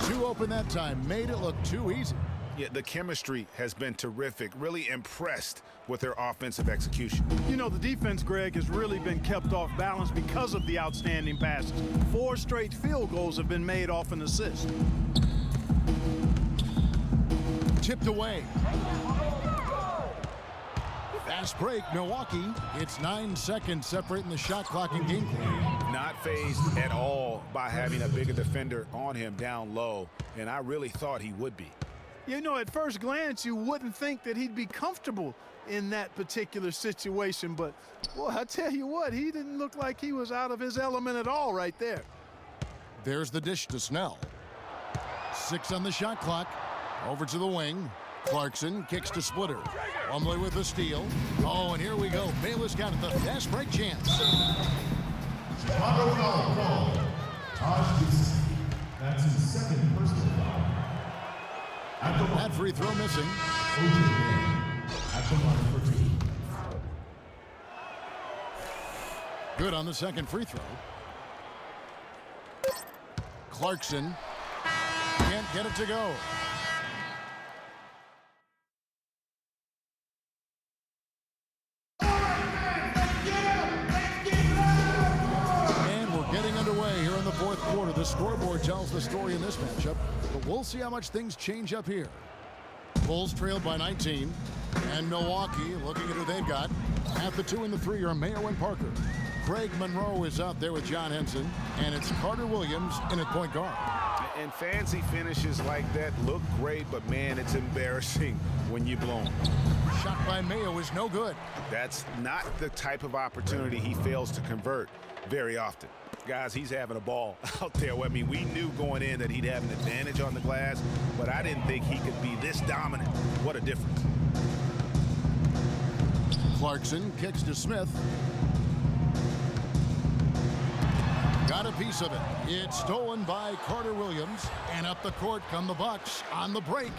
2 open that time. Made it look too easy.
Yeah, the chemistry has been terrific. Really impressed with their offensive execution.
You know, the defense, Greg, has really been kept off balance because of the outstanding passes. 4 straight field goals have been made off an assist.
Tipped away. Fast break, Milwaukee. It's 9 seconds separating the shot clock and game clock.
Not fazed at all by having a bigger defender on him down low, and I really thought he would be.
You know, at first glance, you wouldn't think that he'd be comfortable in that particular situation, but, boy, I tell you what, he didn't look like he was out of his element at all right there.
There's the dish to Snell. 6 on the shot clock. Over to the wing. Clarkson kicks to Splitter. Umley with the steal. Oh, and here we go. Bayless got the fast break chance.
Chicago foul call. Taj Gibson. That's his second personal foul.
That free throw missing.
At the line for 2.
Good on the second free throw. Clarkson can't get it to go. And we're getting underway here in the fourth quarter. The scoreboard tells the story in this matchup, but we'll see how much things change up here. Bulls trailed by 19, and Milwaukee looking at who they've got. At the 2 and the 3 are Mayo and Parker. Craig Monroe is out there with John Henson, and it's Carter Williams in at point guard.
And fancy finishes like that look great, but man, it's embarrassing when you blow them.
Shot by Mayo is no good.
That's not the type of opportunity he fails to convert very often. Guys, he's having a ball out there. I mean, we knew going in that he'd have an advantage on the glass, but I didn't think he could be this dominant. What a difference.
Clarkson kicks to Smith. Got a piece of it. It's stolen by Carter Williams. And up the court come the Bucks on the break.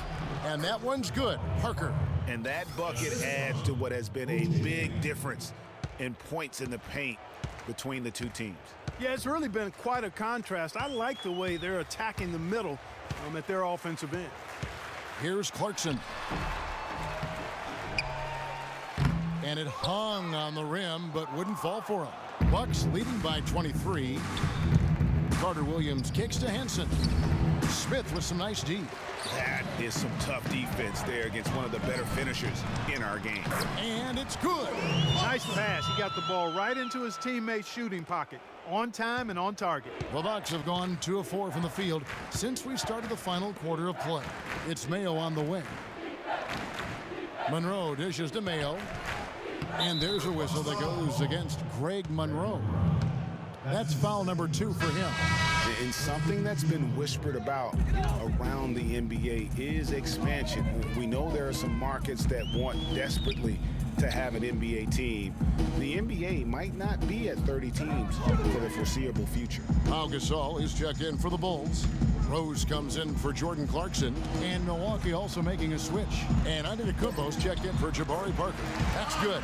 And that one's good. Parker.
And that bucket adds to what has been a big difference in points in the paint between the two teams.
Yeah, it's really been quite a contrast. I like the way they're attacking the middle at their offensive end.
Here's Clarkson. And it hung on the rim, but wouldn't fall for him. Bucks leading by 23. Carter Williams kicks to Henson. Smith with some nice D.
That is some tough defense there against one of the better finishers in our game.
And it's good.
Nice pass. He got the ball right into his teammate's shooting pocket. On time and on target.
The Bucks have gone 2 of 4 from the field since we started the final quarter of play. It's Mayo on the wing. Monroe dishes to Mayo. And there's a whistle that goes against Greg Monroe. That's foul number 2 for him.
And something that's been whispered about around the NBA is expansion. We know there are some markets that want desperately to have an NBA team. The NBA might not be at 30 teams for the foreseeable future.
Pau Gasol is checked in for the Bulls. Rose comes in for Jordan Clarkson. And Milwaukee also making a switch. And Antetokounmpo's checked in for Jabari Parker. That's good.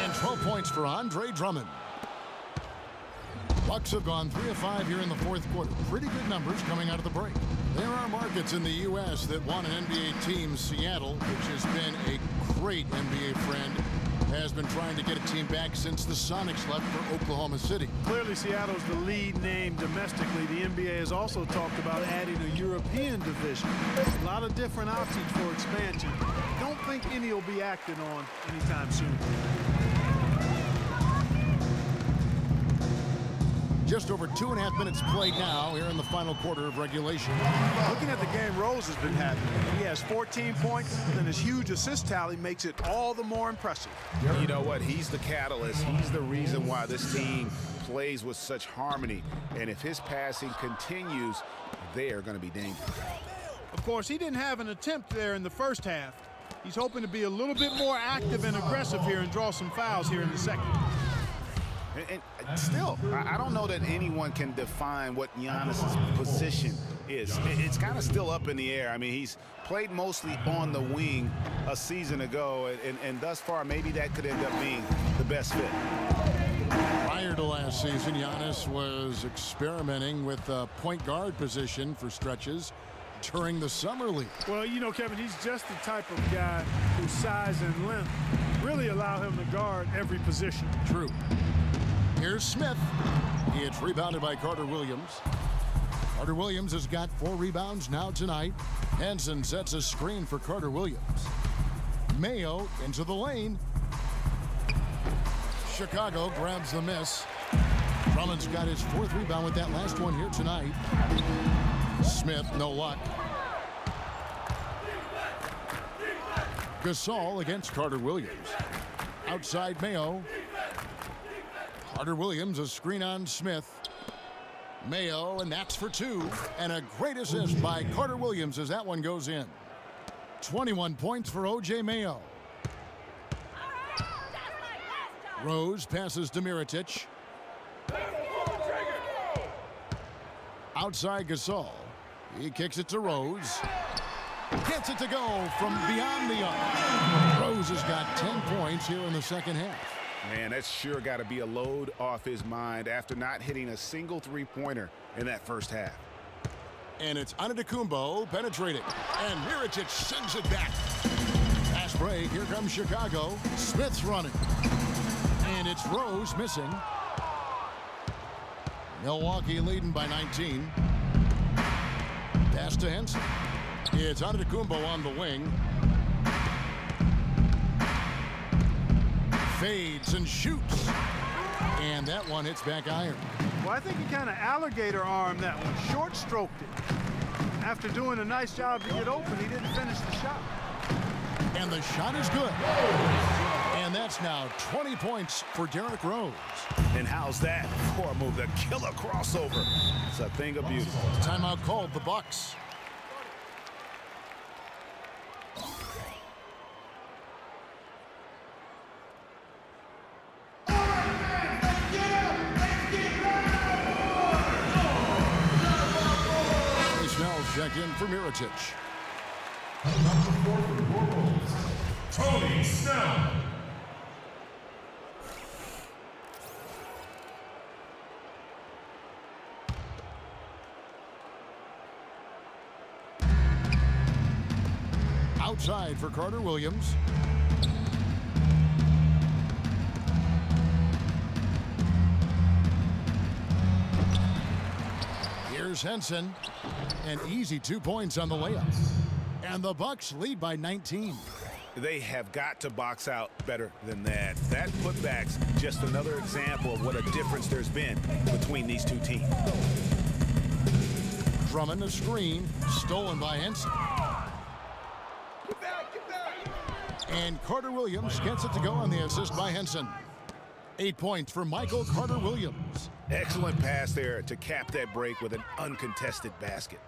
And 12 points for Andre Drummond. Bucks have gone 3 of 5 here in the fourth quarter. Pretty good numbers coming out of the break. There are markets in the U.S. that want an NBA team. Seattle, which has been a great NBA friend, has been trying to get a team back since the Sonics left for Oklahoma City.
Clearly, Seattle's the lead name domestically. The NBA has also talked about adding a European division. A lot of different options for expansion. Don't think any will be acted on anytime soon.
Just over 2.5 minutes played now here in the final quarter of regulation.
Looking at the game Rose has been having, he has 14 points, and his huge assist tally makes it all the more impressive.
You know what? He's the catalyst. He's the reason why this team plays with such harmony. And if his passing continues, they are going to be dangerous.
Of course, he didn't have an attempt there in the first half. He's hoping to be a little bit more active and aggressive here and draw some fouls here in the second.
And still, I don't know that anyone can define what Giannis's position is. It's kind of still up in the air. I mean, he's played mostly on the wing a season ago, and thus far, maybe that could end up being the best fit.
Prior to last season, Giannis was experimenting with the point guard position for stretches during the summer league.
Well, you know, Kevin, he's just the type of guy whose size and length really allow him to guard every position.
True. Here's Smith. It's rebounded by Carter Williams. Carter Williams has got 4 rebounds now tonight. Henson sets a screen for Carter Williams. Mayo into the lane. Chicago grabs the miss. Drummond's got his 4th rebound with that last one here tonight. Smith, no luck. Gasol against Carter Williams. Outside Mayo. Carter Williams, a screen on Smith. Mayo, and that's for 2. And a great assist by Carter Williams as that one goes in. 21 points for O.J. Mayo. Rose passes to Mirotic. Outside Gasol. He kicks it to Rose. Gets it to go from beyond the arc. Rose has got 10 points here in the second half.
Man, that's sure got to be a load off his mind after not hitting a single three-pointer in that first half.
And it's Antetokounmpo penetrating. And Mirotic sends it back. Pass break. Here comes Chicago. Smith's running. And it's Rose missing. Milwaukee leading by 19. Pass to Henson. It's Antetokounmpo on the wing. Fades and shoots. And that one hits back iron.
Well, I think he kind of alligator armed that one. Short stroked it. After doing a nice job to get open, he didn't finish the shot.
And the shot is good. And that's now 20 points for Derrick Rose.
And how's that for a move? The killer crossover. It's a thing of beauty.
Timeout called the Bucks. check in for Mirotic.
Number 4 for the Wolves, Tony Snell.
Outside for Carter Williams. Here's Henson. An easy 2 points on the layup. And the Bucks lead by 19.
They have got to box out better than that. That putback's just another example of what a difference there's been between these two teams.
Drummond a screen, stolen by Henson. And Carter Williams gets it to go on the assist by Henson. 8 points for Michael Carter Williams.
Excellent pass there to cap that break with an uncontested basket.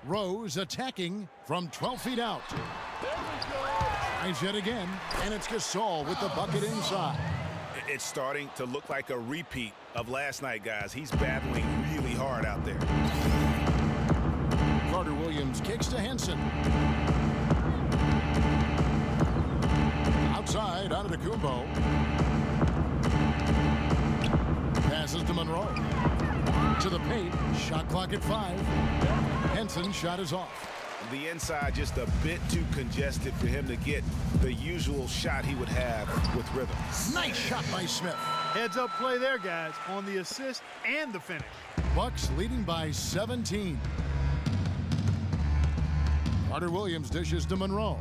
Rose attacking from 12 feet out. Tries yet again, and it's Gasol with the bucket inside.
It's starting to look like a repeat of last night, guys. He's battling really hard out there.
Carter Williams kicks to Henson. Outside, Antetokounmpo. Passes to Monroe. To the paint, shot clock at 5. Henson's shot is off.
The inside just a bit too congested for him to get the usual shot he would have with rhythm.
Nice shot by Smith.
Heads up play there, guys, on the assist and the finish.
Bucks leading by 17. Carter Williams dishes to Monroe.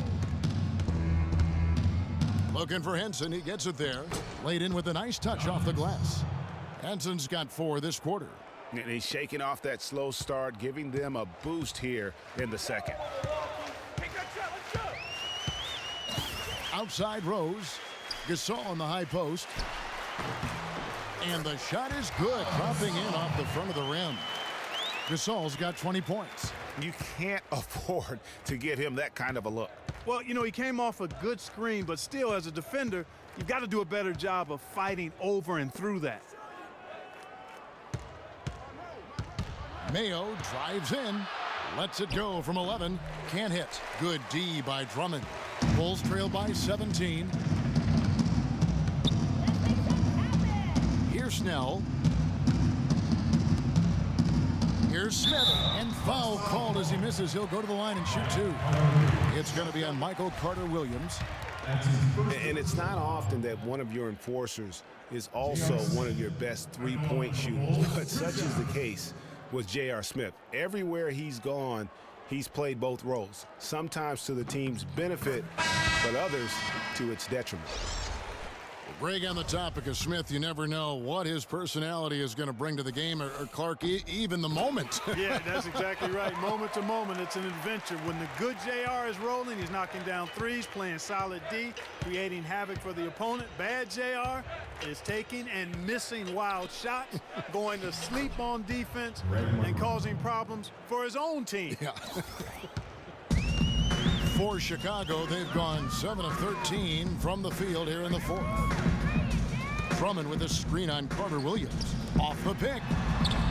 Looking for Henson, he gets it there. Laid in with a nice touch off the glass. Henson's got 4 this quarter.
And he's shaking off that slow start, giving them a boost here in the second.
Outside Rose. Gasol on the high post. And the shot is good, dropping in off the front of the rim. Gasol's got 20 points.
You can't afford to give him that kind of a look.
Well, you know, he came off a good screen, but still, as a defender, you've got to do a better job of fighting over and through that.
Mayo drives in, lets it go from 11, can't hit. Good D by Drummond. Bulls trail by 17. Here's Snell. Here's Smith, and foul called as he misses. He'll go to the line and shoot 2. It's going to be on Michael Carter Williams.
And it's not often that one of your enforcers is also one of your best three-point shooters, but such is the case with J.R. Smith. Everywhere he's gone, he's played both roles, sometimes to the team's benefit, but others to its detriment.
Greg, on the topic of Smith, you never know what his personality is going to bring to the game, or Clark, even the moment.
Yeah, that's exactly right. Moment to moment, it's an adventure. When the good JR is rolling, he's knocking down threes, playing solid D, creating havoc for the opponent. Bad JR is taking and missing wild shots, going to sleep on defense, and causing problems for his own team.
Yeah. For Chicago, they've gone 7 of 13 from the field here in the 4th. Drummond with a screen on Carter Williams. Off the pick.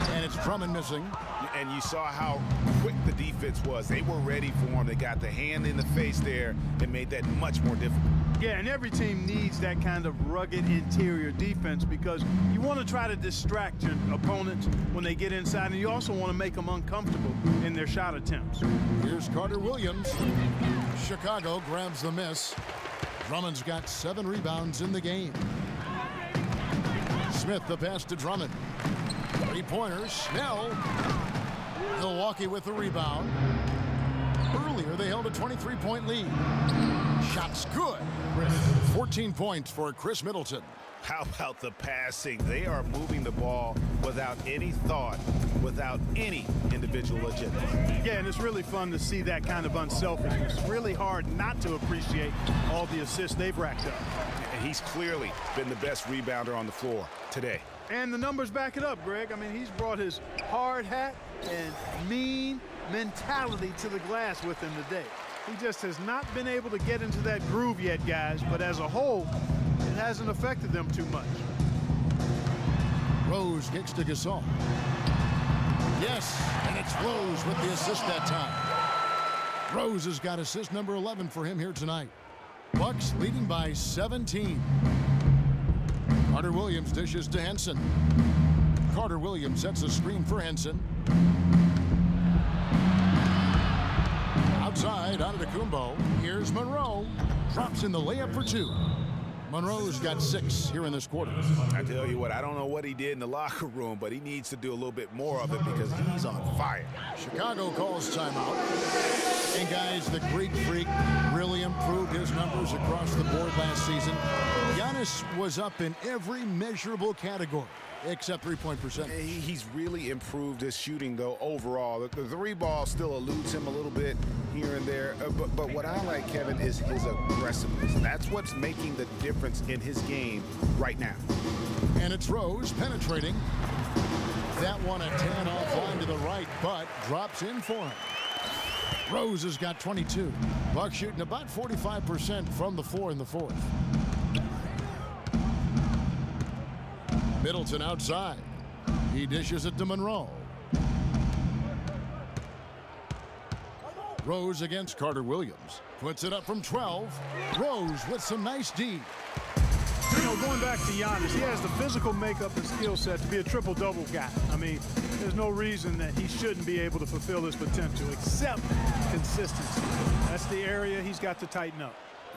And it's Drummond missing.
And you saw how quick the defense was. They were ready for him. They got the hand in the face there and made that much more difficult.
Yeah, and every team needs that kind of rugged interior defense because you want to try to distract your opponents when they get inside, and you also want to make them uncomfortable in their shot attempts.
Here's Carter Williams. Chicago grabs the miss. Drummond's got 7 rebounds in the game. Smith the pass to Drummond. 3-pointers. Snell. Milwaukee with the rebound. Earlier, they held a 23-point lead. Shot's good. 14 points for Chris Middleton.
How about the passing? They are moving the ball without any thought, without any individual agenda.
Yeah, and it's really fun to see that kind of unselfishness. Really hard not to appreciate all the assists they've racked up.
And he's clearly been the best rebounder on the floor today.
And the numbers back it up, Greg. I mean, he's brought his hard hat and mean mentality to the glass with him today. He just has not been able to get into that groove yet, guys, but as a whole, it hasn't affected them too much.
Rose kicks to Gasol. Yes, and it's Rose with the assist that time. Rose has got assist number 11 for him here tonight. Bucks leading by 17. Carter Williams dishes to Henson. Carter Williams sets a screen for Henson. Outside, Antetokounmpo. Here's Monroe. Drops in the layup for 2. Monroe's got 6 here in this quarter.
I tell you what, I don't know what he did in the locker room, but he needs to do a little bit more of it because he's on fire.
Chicago calls timeout. And guys, the Greek Freak really improved his numbers across the board last season. Giannis was up in every measurable category except three-point percentage.
He's really improved his shooting, though, overall. The three ball still eludes him a little bit here and there. But what I like, Kevin, is his aggressiveness. That's what's making the difference in his game right now.
And it's Rose penetrating. That one a 10 offline to the right, but drops in for him. Rose has got 22. Bucks shooting about 45% from the floor in the fourth. Middleton outside. He dishes it to Monroe. Rose against Carter Williams. Puts it up from 12. Rose with some nice D.
You know, going back to Giannis, he has the physical makeup and skill set to be a triple-double guy. I mean, there's no reason that he shouldn't be able to fulfill his potential except consistency. That's the area he's got to tighten up.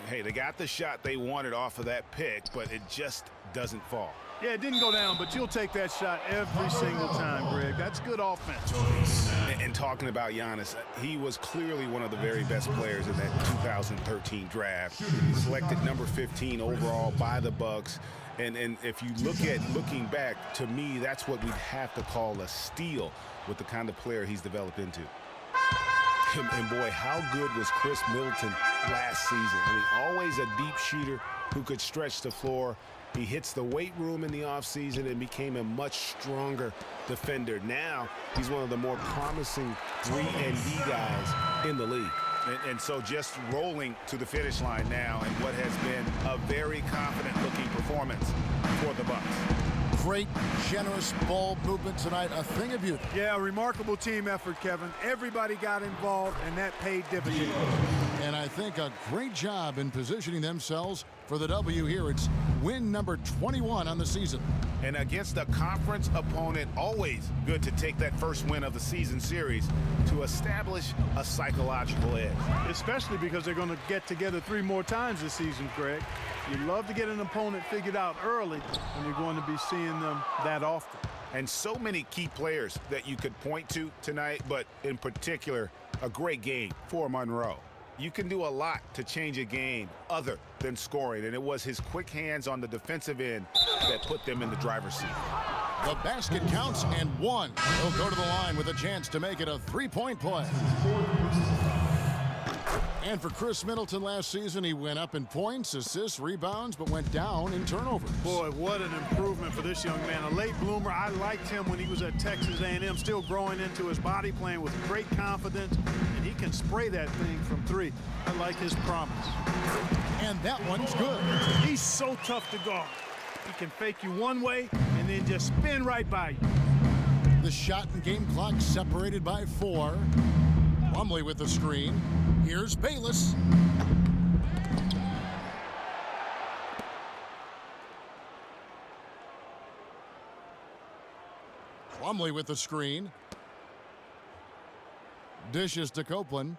Hey, they got the shot they wanted off of that pick, but it just doesn't fall.
Yeah, it didn't go down, but you'll take that shot every single time, Greg. That's good offense.
And talking about Giannis, he was clearly one of the very best players in that 2013 draft. Selected number 15 overall by the Bucks. And if you looking back, to me, that's what we'd have to call a steal with the kind of player he's developed into. And boy, how good was Chris Middleton last season? I mean, always a deep shooter who could stretch the floor. He hits the weight room in the offseason and became a much stronger defender. Now, he's one of the more promising 3-and-D guys in the league. And so just rolling to the finish line now in what has been a very confident-looking performance for the Bucks.
Great, generous ball movement tonight, a thing of beauty.
Yeah, a remarkable team effort, Kevin. Everybody got involved, and that paid dividends.
And I think a great job in positioning themselves for the W here. It's win number 21 on the season.
And against a conference opponent, always good to take that first win of the season series to establish a psychological edge.
Especially because they're going to get together 3 more times this season, Greg. You love to get an opponent figured out early, and you're going to be seeing them that often.
And so many key players that you could point to tonight, but in particular, a great game for Monroe. You can do a lot to change a game other than scoring, and it was his quick hands on the defensive end that put them in the driver's seat.
The basket counts and one. He'll go to the line with a chance to make it a 3-point play. And for Chris Middleton last season, he went up in points, assists, rebounds, but went down in turnovers.
Boy, what an improvement for this young man. A late bloomer. I liked him when he was at Texas A&M, still growing into his body, playing with great confidence, and he can spray that thing from 3. I like his promise.
And that one's good.
He's so tough to guard. He can fake you one way and then just spin right by you.
The shot and game clock separated by 4. Plumlee with the screen. Here's Bayless. Plumlee with the screen. Dishes to Copeland.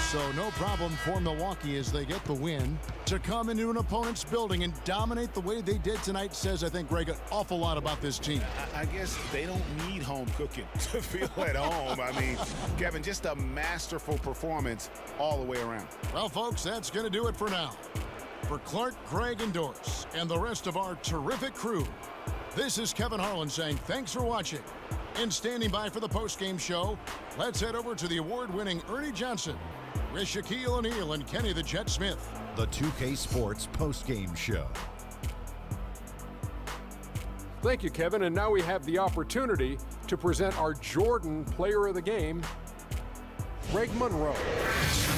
So no problem for Milwaukee as they get the win. To come into an opponent's building and dominate the way they did tonight says, I think, Greg, an awful lot about this team.
I guess they don't need home cooking to feel at home. I mean, Kevin, just a masterful performance all the way around.
Well, folks, that's going to do it for now. For Clark, Craig, and Doris, and the rest of our terrific crew, this is Kevin Harlan saying thanks for watching. And standing by for the postgame show, let's head over to the award-winning Ernie Johnson with Shaquille O'Neal and Kenny the Jet Smith.
The 2K Sports postgame show.
Thank you, Kevin. And now we have the opportunity to present our Jordan Player of the Game, Greg Monroe.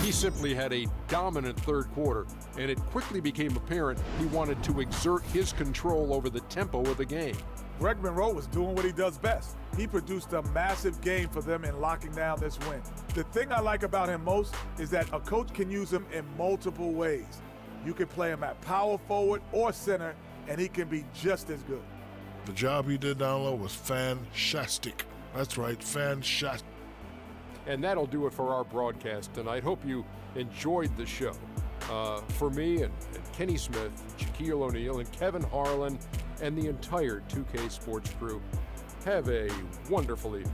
He simply had a dominant third quarter, and it quickly became apparent he wanted to exert his control over the tempo of the game.
Greg Monroe was doing what he does best. He produced a massive game for them in locking down this win. The thing I like about him most is that a coach can use him in multiple ways. You can play him at power forward or center, and he can be just as good.
The job he did down low was fantastic. That's right, fantastic.
And that'll do it for our broadcast tonight. Hope you enjoyed the show. For me and Kenny Smith, Shaquille O'Neal, and Kevin Harlan, and the entire 2K Sports crew, have a wonderful evening.